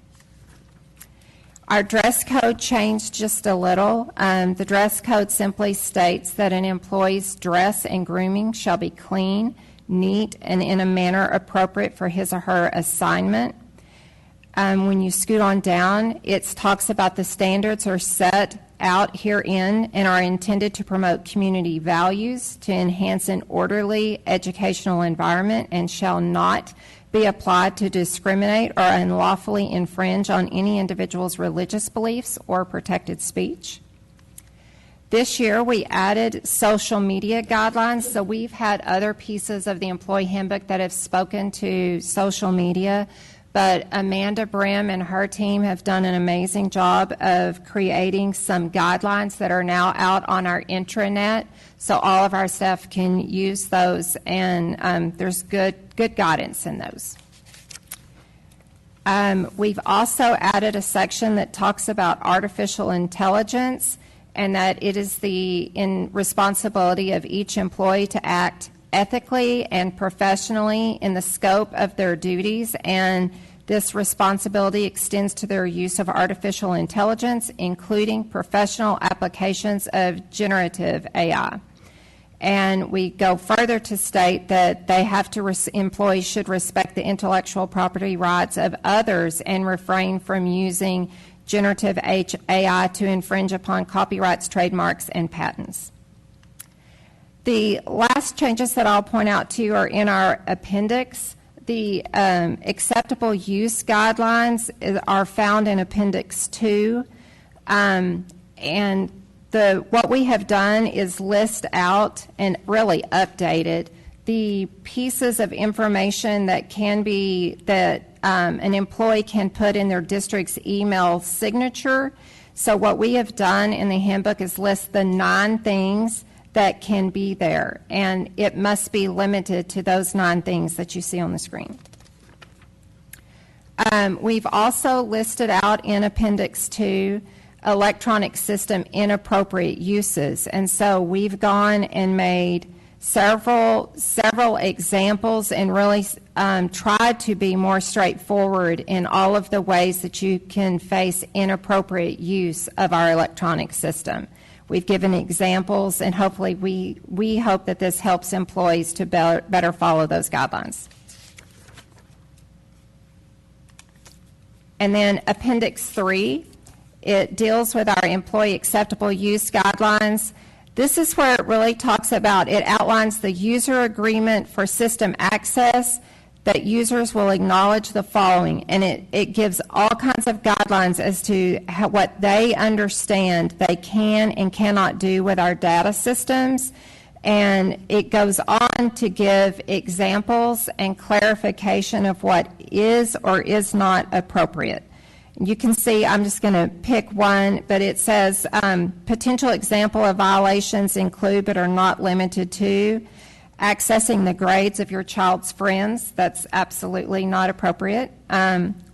Our dress code changed just a little. The dress code simply states that an employee's dress and grooming shall be clean, neat, and in a manner appropriate for his or her assignment. When you scoot on down, it talks about the standards are set out herein and are intended to promote community values, to enhance an orderly educational environment, and shall not be applied to discriminate or unlawfully infringe on any individual's religious beliefs or protected speech. This year, we added social media guidelines, so we've had other pieces of the employee handbook that have spoken to social media, but Amanda Brim and her team have done an amazing job of creating some guidelines that are now out on our intranet, so all of our staff can use those, and there's good guidance in those. We've also added a section that talks about artificial intelligence, and that it is the responsibility of each employee to act ethically and professionally in the scope of their duties, and this responsibility extends to their use of artificial intelligence, including professional applications of generative AI. And we go further to state that they have to employees should respect the intellectual property rights of others and refrain from using generative AI to infringe upon copyrights, trademarks, and patents. The last changes that I'll point out to you are in our appendix. The acceptable use guidelines are found in Appendix 2, and what we have done is list out and really updated the pieces of information that can be an employee can put in their district's email signature. So what we have done in the handbook is list the 9 things that can be there, and it must be limited to those 9 things that you see on the screen. We've also listed out in Appendix 2 electronic system inappropriate uses, and so we've gone and made several examples and really tried to be more straightforward in all of the ways that you can face inappropriate use of our electronic system. We've given examples, and hopefully we hope that this helps employees to better follow those guidelines. And then Appendix 3, it deals with our employee acceptable use guidelines. This is where it really talks about, it outlines the user agreement for system access, that users will acknowledge the following, and it gives all kinds of guidelines as to what they understand they can and cannot do with our data systems, and it goes on to give examples and clarification of what is or is not appropriate. You can see, I'm just going to pick one, but it says potential example of violations include but are not limited to accessing the grades of your child's friends. That's absolutely not appropriate.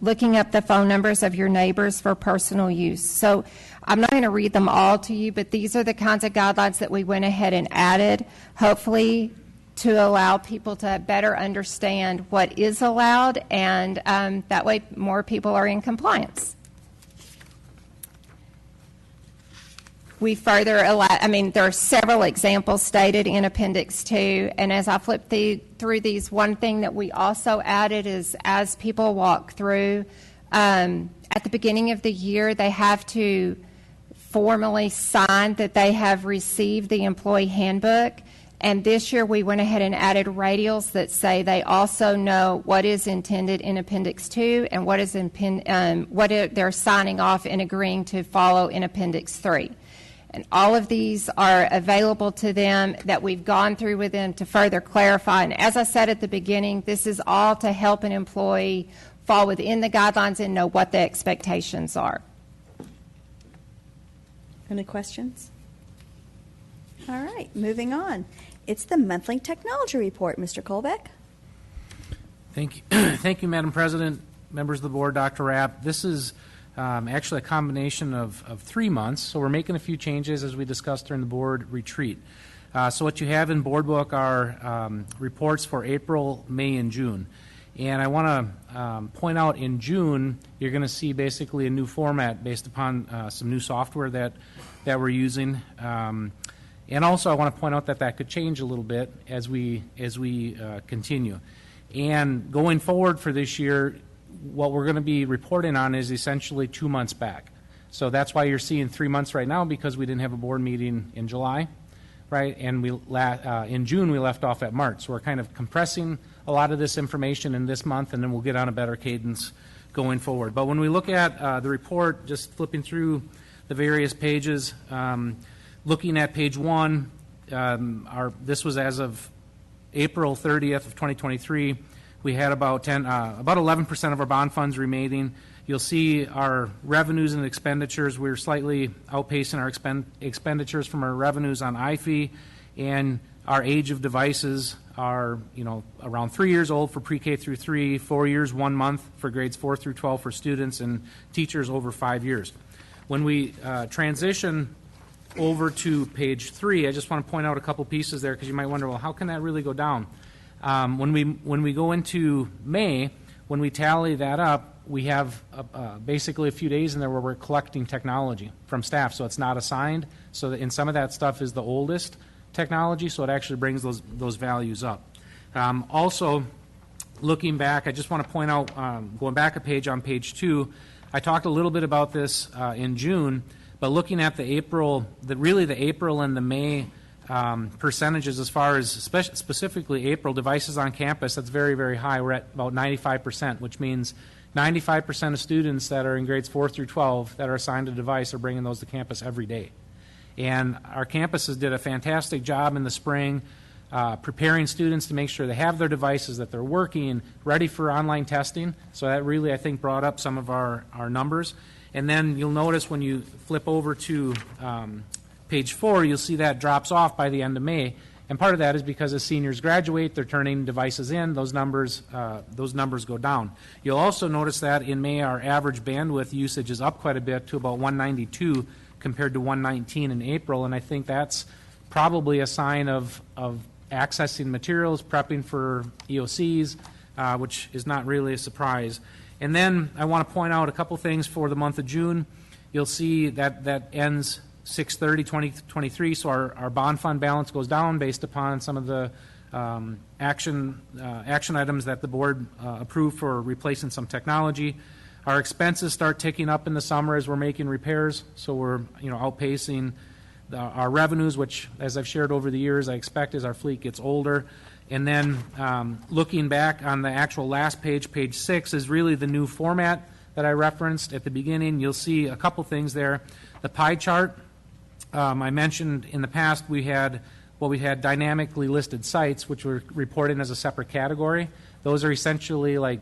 Looking up the phone numbers of your neighbors for personal use. So I'm not going to read them all to you, but these are the kinds of guidelines that we went ahead and added, hopefully to allow people to better understand what is allowed, and that way more people are in compliance. We further there are several examples stated in Appendix 2, and as I flip through these, one thing that we also added is as people walk through, at the beginning of the year, they have to formally sign that they have received the employee handbook. And this year we went ahead and added radials that say they also know what is intended in Appendix 2 and what is they're signing off and agreeing to follow in Appendix 3. And all of these are available to them that we've gone through with them to further clarify. And as I said at the beginning, this is all to help an employee fall within the guidelines and know what the expectations are. Any questions? All right, moving on. It's the monthly technology report. Mr. Colbeck? Thank you. Thank you, Madam President, members of the board, Dr. Rapp. This is actually a combination of 3 months, so we're making a few changes as we discussed during the board retreat. So what you have in board book are reports for April, May, and June. And I want to point out in June, you're going to see basically a new format based upon some new software that we're using. And also I want to point out that could change a little bit as we continue. And going forward for this year, what we're going to be reporting on is essentially 2 months back. So that's why you're seeing 3 months right now, because we didn't have a board meeting in July, right? And in June we left off at March. So we're kind of compressing a lot of this information in this month, and then we'll get on a better cadence going forward. But when we look at the report, just flipping through the various pages, looking at page 1, this was as of April 30th of 2023. We had about 11% of our bond funds remaining. You'll see our revenues and expenditures. We're slightly outpacing our expenditures from our revenues on IFE, and our age of devices are, around 3 years old for pre-K through 3, 4 years, 1 month for grades 4 through 12 for students, and teachers over 5 years. When we transition over to page 3, I just want to point out a couple pieces there, because you might wonder, well, how can that really go down? When we go into May, when we tally that up, we have basically a few days in there where we're collecting technology from staff, so it's not assigned. So in some of that stuff is the oldest technology, so it actually brings those values up. Also, looking back, I just want to point out, going back a page on page 2, I talked a little bit about this in June, but looking at the April and the May percentages as far as specifically April devices on campus, that's very, very high. We're at about 95%, which means 95% of students that are in grades 4 through 12 that are assigned a device are bringing those to campus every day. And our campuses did a fantastic job in the spring preparing students to make sure they have their devices, that they're working, ready for online testing. So that really, I think, brought up some of our numbers. And then you'll notice when you flip over to page 4, you'll see that drops off by the end of May. And part of that is because as seniors graduate, they're turning devices in, those numbers go down. You'll also notice that in May, our average bandwidth usage is up quite a bit to about 192 compared to 119 in April, and I think that's probably a sign of accessing materials, prepping for EOCs, which is not really a surprise. And then I want to point out a couple things for the month of June. You'll see that ends 6/30/2023, so our bond fund balance goes down based upon some of the action items that the board approved for replacing some technology. Our expenses start ticking up in the summer as we're making repairs, so we're outpacing our revenues, which, as I've shared over the years, I expect as our fleet gets older. And then looking back on the actual last page, page 6, is really the new format that I referenced at the beginning. You'll see a couple things there. The pie chart, I mentioned in the past we had dynamically listed sites, which were reported as a separate category. Those are essentially like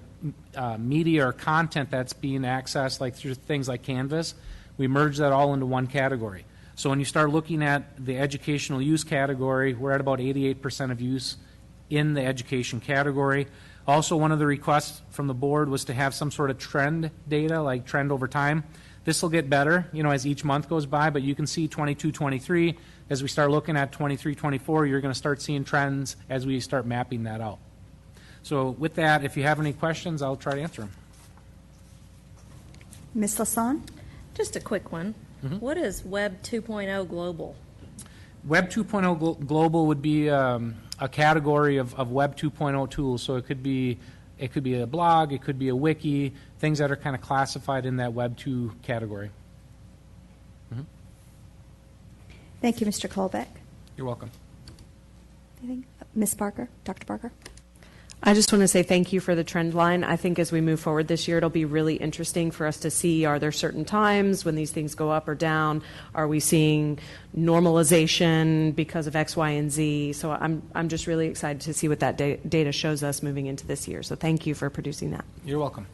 media or content that's being accessed like through things like Canvas. We merged that all into one category. So when you start looking at the educational use category, we're at about 88% of use in the education category. Also, one of the requests from the board was to have some sort of trend data, like trend over time. This will get better, as each month goes by, but you can see 22, 23. As we start looking at 23, 24, you're going to start seeing trends as we start mapping that out. So with that, if you have any questions, I'll try to answer them. Ms. Lasson? Just a quick one. What is Web 2.0 Global? Web 2.0 Global would be a category of Web 2.0 tools. So it could be a blog, it could be a wiki, things that are kind of classified in that Web 2 category. Thank you, Mr. Colbeck. You're welcome. Anything? Ms. Parker, Dr. Parker? I just want to say thank you for the trend line. I think as we move forward this year, it'll be really interesting for us to see, are there certain times when these things go up or down? Are we seeing normalization because of X, Y, and Z? So I'm just really excited to see what that data shows us moving into this year. So thank you for producing that. You're welcome.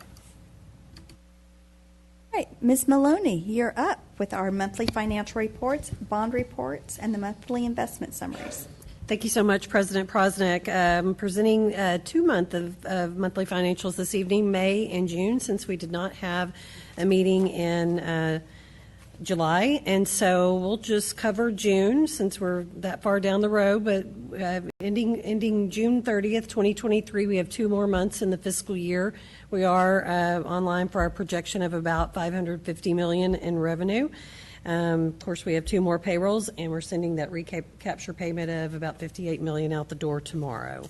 All right, Ms. Maloney, you're up with our monthly financial reports, bond reports, and the monthly investment summaries. Thank you so much, President Prosnick. I'm presenting 2 months of monthly financials this evening, May and June, since we did not have a meeting in July. And so we'll just cover June since we're that far down the road. But ending June 30th, 2023, we have 2 more months in the fiscal year. We are online for our projection of about $550 million in revenue. Of course, we have 2 more payrolls, and we're sending that recapture payment of about $58 million out the door tomorrow.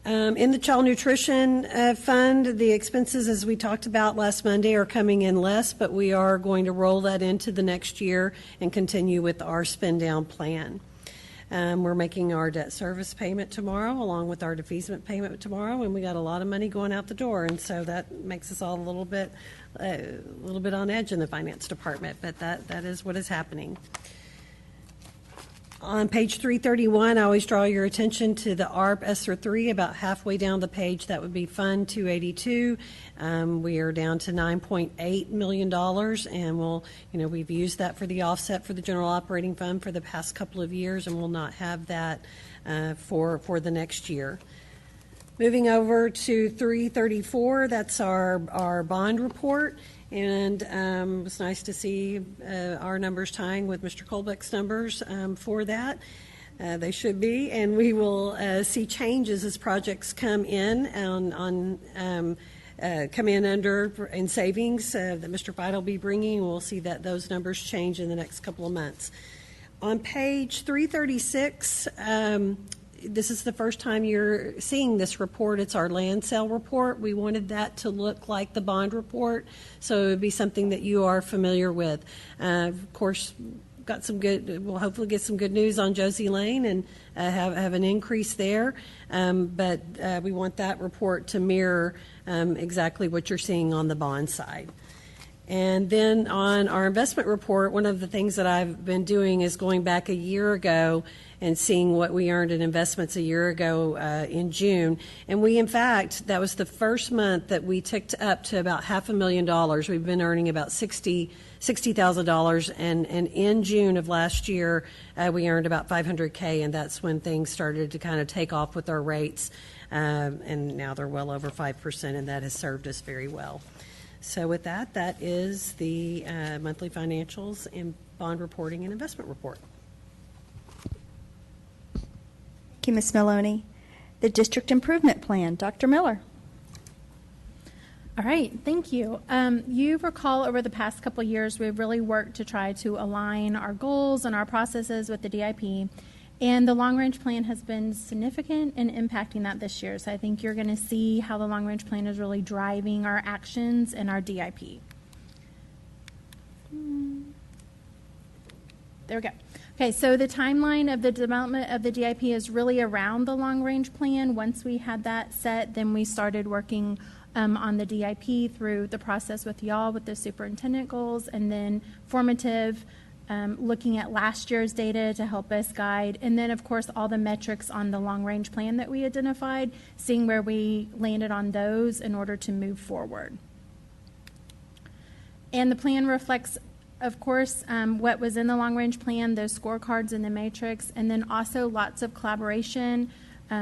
In the Child Nutrition Fund, the expenses, as we talked about last Monday, are coming in less, but we are going to roll that into the next year and continue with our spend-down plan. We're making our debt service payment tomorrow, along with our defeasance payment tomorrow, and we got a lot of money going out the door, and so that makes us all a little bit on edge in the finance department, but that is what is happening. On page 331, I always draw your attention to the ARP ESSER 3, about halfway down the page. That would be Fund 282. We are down to $9.8 million, and we've used that for the offset for the general operating fund for the past couple of years, and we'll not have that for the next year. Moving over to 334, that's our bond report. And it's nice to see our numbers tying with Mr. Colbeck's numbers for that. They should be, and we will see changes as projects come in come in in savings that Mr. Veit will be bringing. We'll see that those numbers change in the next couple of months. On page 336. This is the first time you're seeing this report. It's our land sale report. We wanted that to look like the bond report, so it would be something that you are familiar with. Of course, we'll hopefully get some good news on Josie Lane and have an increase there, but we want that report to mirror exactly what you're seeing on the bond side. And then on our investment report, one of the things that I've been doing is going back a year ago and seeing what we earned in investments a year ago in June. And we, in fact, that was the first month that we ticked up to about $500,000. We've been earning about $60,000, and in June of last year, we earned about $500K, and that's when things started to kind of take off with our rates. And now they're well over 5%, and that has served us very well. So with that is the monthly financials and bond reporting and investment report. Thank you, Ms. Maloney. The District Improvement Plan, Dr. Miller. All right, thank you. You recall over the past couple of years, we've really worked to try to align our goals and our processes with the DIP. And the long-range plan has been significant in impacting that this year. So I think you're going to see how the long-range plan is really driving our actions and our DIP. There we go. Okay, so the timeline of the development of the DIP is really around the long-range plan. Once we had that set, then we started working on the DIP through the process with y'all with the superintendent goals, and then formative, looking at last year's data to help us guide, and then of course all the metrics on the long-range plan that we identified, seeing where we landed on those in order to move forward. And the plan reflects, of course, what was in the long-range plan, those scorecards in the matrix, and then also lots of collaboration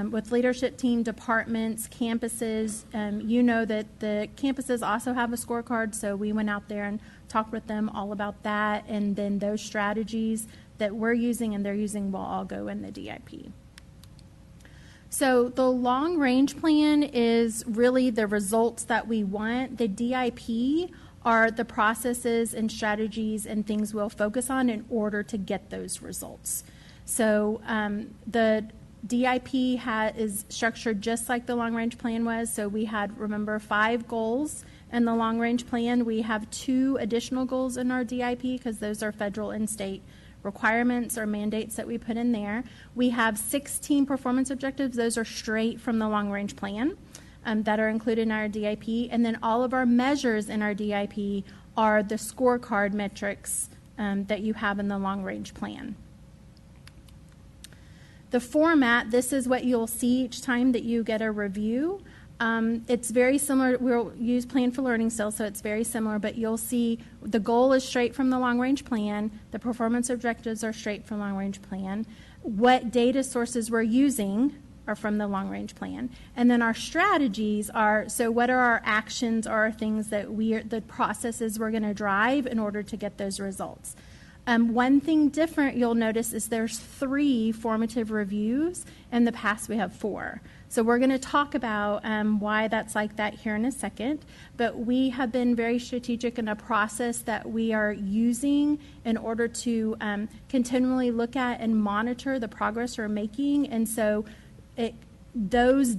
with leadership team, departments, campuses. You know that the campuses also have a scorecard, so we went out there and talked with them all about that, and then those strategies that we're using and they're using will all go in the DIP. So the long-range plan is really the results that we want. The DIP are the processes and strategies and things we'll focus on in order to get those results. So the DIP is structured just like the long-range plan was. So we had, remember, 5 goals in the long-range plan. We have 2 additional goals in our DIP because those are federal and state requirements or mandates that we put in there. We have 16 performance objectives. Those are straight from the long-range plan that are included in our DIP. And then all of our measures in our DIP are the scorecard metrics that you have in the long-range plan. The format, this is what you'll see each time that you get a review. It's very similar. We'll use Plan for Learning still, so it's very similar, but you'll see the goal is straight from the long-range plan. The performance objectives are straight from long-range plan. What data sources we're using are from the long-range plan. And then our strategies are, so what are our actions or our things that the processes we're going to drive in order to get those results. One thing different you'll notice is there's 3 formative reviews. In the past, we have 4. So we're going to talk about why that's like that here in a second. But we have been very strategic in a process that we are using in order to continually look at and monitor the progress we're making. And so those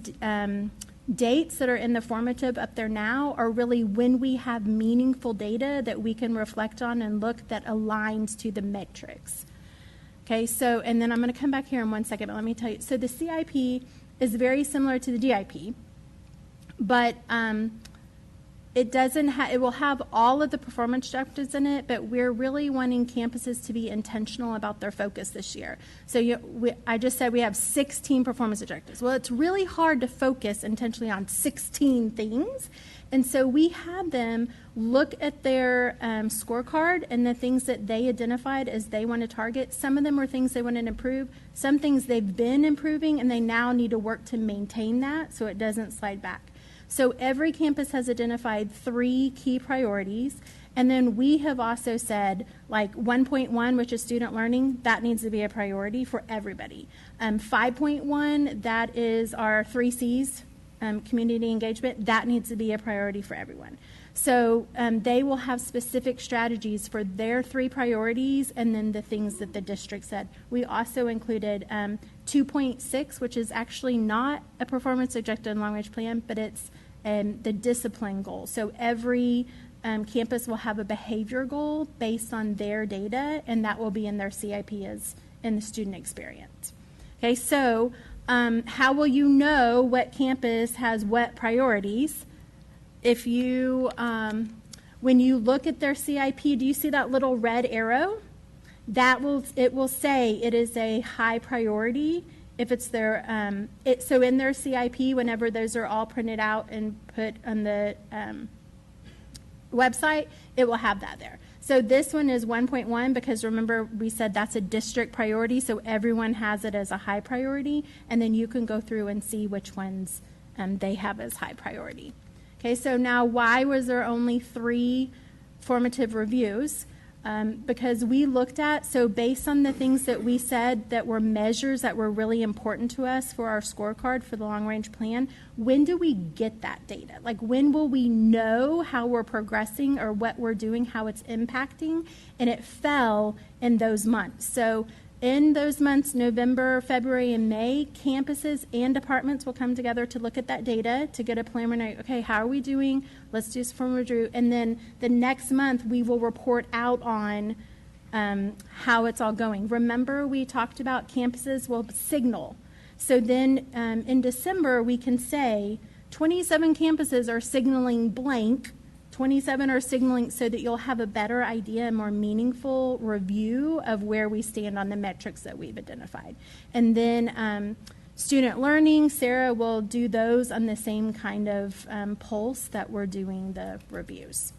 dates that are in the formative up there now are really when we have meaningful data that we can reflect on and look that aligns to the metrics. Okay, so, and then I'm going to come back here in one second, but let me tell you. So the CIP is very similar to the DIP, but it will have all of the performance objectives in it, but we're really wanting campuses to be intentional about their focus this year. So I just said we have 16 performance objectives. Well, it's really hard to focus intentionally on 16 things. And so we had them look at their scorecard and the things that they identified as they want to target. Some of them were things they wanted to improve. Some things they've been improving, and they now need to work to maintain that so it doesn't slide back. So every campus has identified 3 key priorities. And then we have also said, like 1.1, which is student learning, that needs to be a priority for everybody. 5.1, that is our 3 C's, community engagement, that needs to be a priority for everyone. So they will have specific strategies for their 3 priorities and then the things that the district said. We also included 2.6, which is actually not a performance objective in long-range plan, but it's the discipline goal. So every campus will have a behavior goal based on their data, and that will be in their CIP as in the student experience. Okay, so how will you know what campus has what priorities? If you, when you look at their CIP, do you see that little red arrow? It will say it is a high priority. If it's their, so in their CIP, whenever those are all printed out and put on the website, it will have that there. So this one is 1.1 because remember we said that's a district priority, so everyone has it as a high priority, and then you can go through and see which ones they have as high priority. Okay, so now why was there only 3 formative reviews? Because we looked at, so based on the things that we said that were measures that were really important to us for our scorecard for the long-range plan, when do we get that data? Like when will we know how we're progressing or what we're doing, how it's impacting? And it fell in those months. So in those months, November, February, and May, campuses and departments will come together to look at that data to get a preliminary, okay, how are we doing? Let's do some formal review. And then the next month, we will report out on how it's all going. Remember, we talked about campuses will signal. So then in December, we can say 27 campuses are signaling blank, 27 are signaling, so that you'll have a better idea, a more meaningful review of where we stand on the metrics that we've identified. And then student learning, Sarah will do those on the same kind of pulse that we're doing the reviews.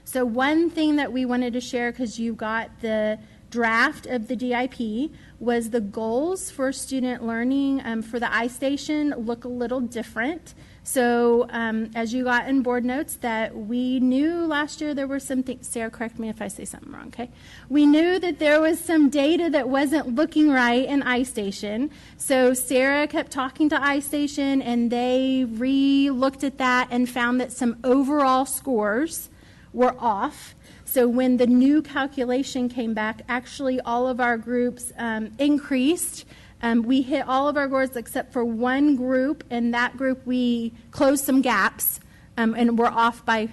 So one thing that we wanted to share, because you got the draft of the DIP, was the goals for student learning for the iStation look a little different. So as you got in board notes that we knew last year there were some things, Sarah, correct me if I say something wrong, okay? We knew that there was some data that wasn't looking right in iStation. So Sarah kept talking to iStation and they re-looked at that and found that some overall scores were off. So when the new calculation came back, actually all of our groups increased. We hit all of our goals except for one group, and that group we closed some gaps, and we're off by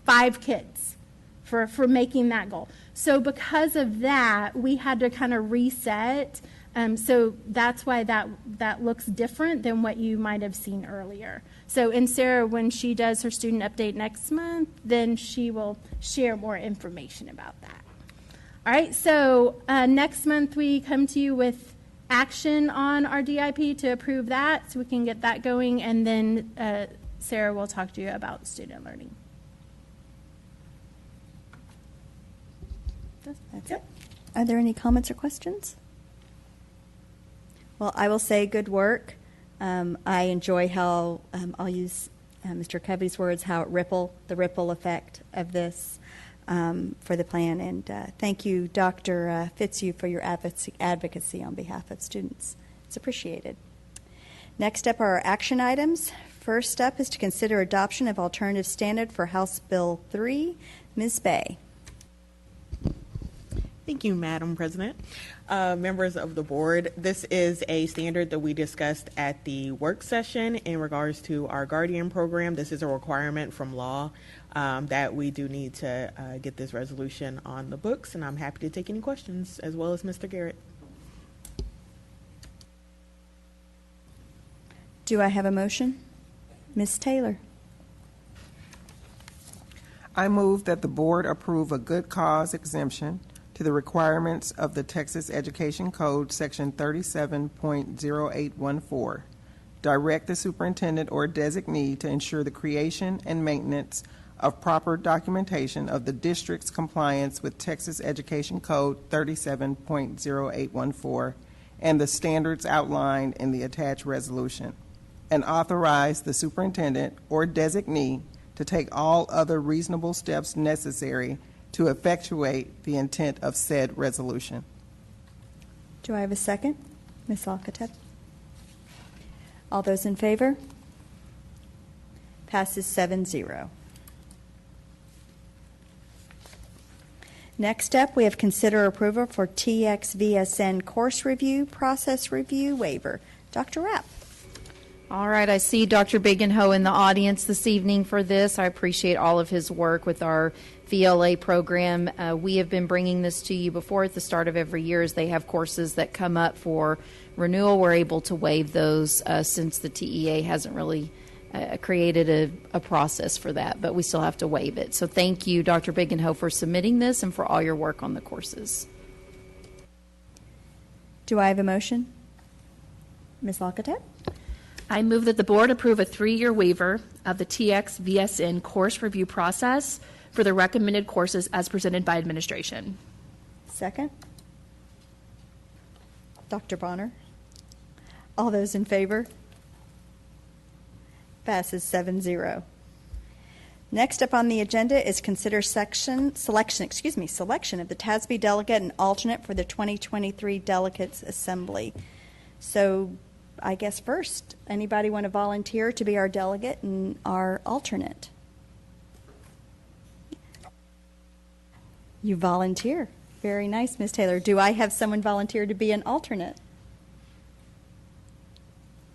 5 kids for making that goal. So because of that, we had to kind of reset. So that's why that looks different than what you might have seen earlier. So, and Sarah, when she does her student update next month, then she will share more information about that. All right, so next month we come to you with action on our DIP to approve that so we can get that going, and then Sarah will talk to you about student learning. That's it. Are there any comments or questions? Well, I will say good work. I enjoy how, I'll use Mr. Covey's words, how the ripple effect of this for the plan. And thank you, Dr. Fitzhugh, for your advocacy on behalf of students. It's appreciated. Next up are our action items. First up is to consider adoption of alternative standard for House Bill 3. Ms. Bay. Thank you, Madam President. Members of the board, this is a standard that we discussed at the work session in regards to our Guardian program. This is a requirement from law that we do need to get this resolution on the books, and I'm happy to take any questions, as well as Mr. Garrett. Do I have a motion? Ms. Taylor. I move that the board approve a good cause exemption to the requirements of the Texas Education Code, Section 37.0814. Direct the superintendent or designee to ensure the creation and maintenance of proper documentation of the district's compliance with Texas Education Code 37.0814 and the standards outlined in the attached resolution, and authorize the superintendent or designee to take all other reasonable steps necessary to effectuate the intent of said resolution. Do I have a second? Ms. Alcatel. All those in favor? Passes 7-0. Next up, we have consider approval for TXVSN course review, process review waiver. Dr. Rapp. All right, I see Dr. Bigenho in the audience this evening for this. I appreciate all of his work with our VLA program. We have been bringing this to you before at the start of every year as they have courses that come up for renewal. We're able to waive those since the TEA hasn't really created a process for that, but we still have to waive it. So thank you, Dr. Bigenho, for submitting this and for all your work on the courses. Do I have a motion? Ms. Alcatel? I move that the board approve a 3-year waiver of the TXVSN course review process for the recommended courses as presented by administration. Second. Dr. Bonner. All those in favor? Passes 7-0. Next up on the agenda is consider selection of the TASB delegate and alternate for the 2023 Delegates Assembly. So I guess first, anybody want to volunteer to be our delegate and our alternate? You volunteer. Very nice, Ms. Taylor. Do I have someone volunteer to be an alternate?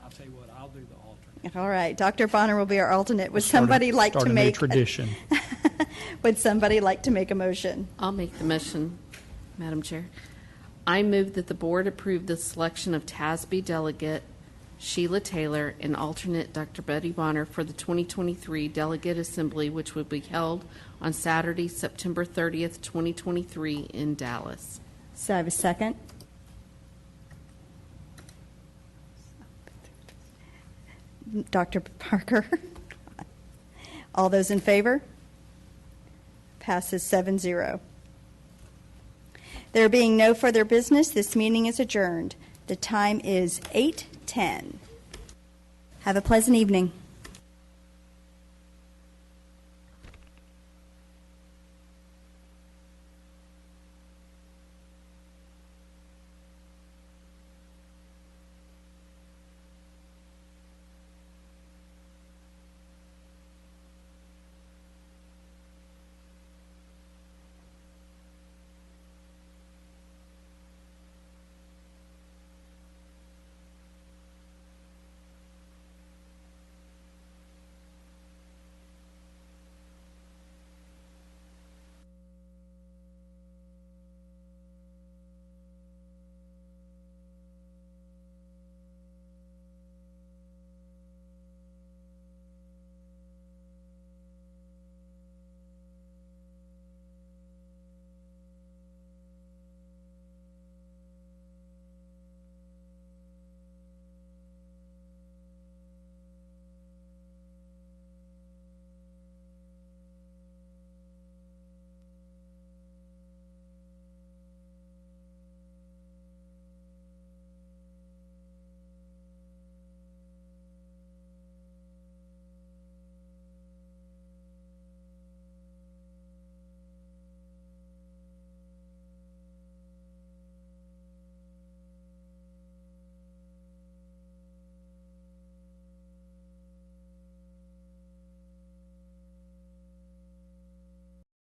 I'll tell you what, I'll do the alternate. All right, Dr. Bonner will be our alternate. Would somebody like to make a tradition? Would somebody like to make a motion? I'll make the motion, Madam Chair. I move that the board approve the selection of TASB delegate Sheila Taylor and alternate Dr. Betty Bonner for the 2023 Delegate Assembly, which will be held on Saturday, September 30th, 2023 in Dallas. So I have a second. Dr. Parker. All those in favor? Passes 7-0. There being no further business, this meeting is adjourned. The time is 8:10. Have a pleasant evening.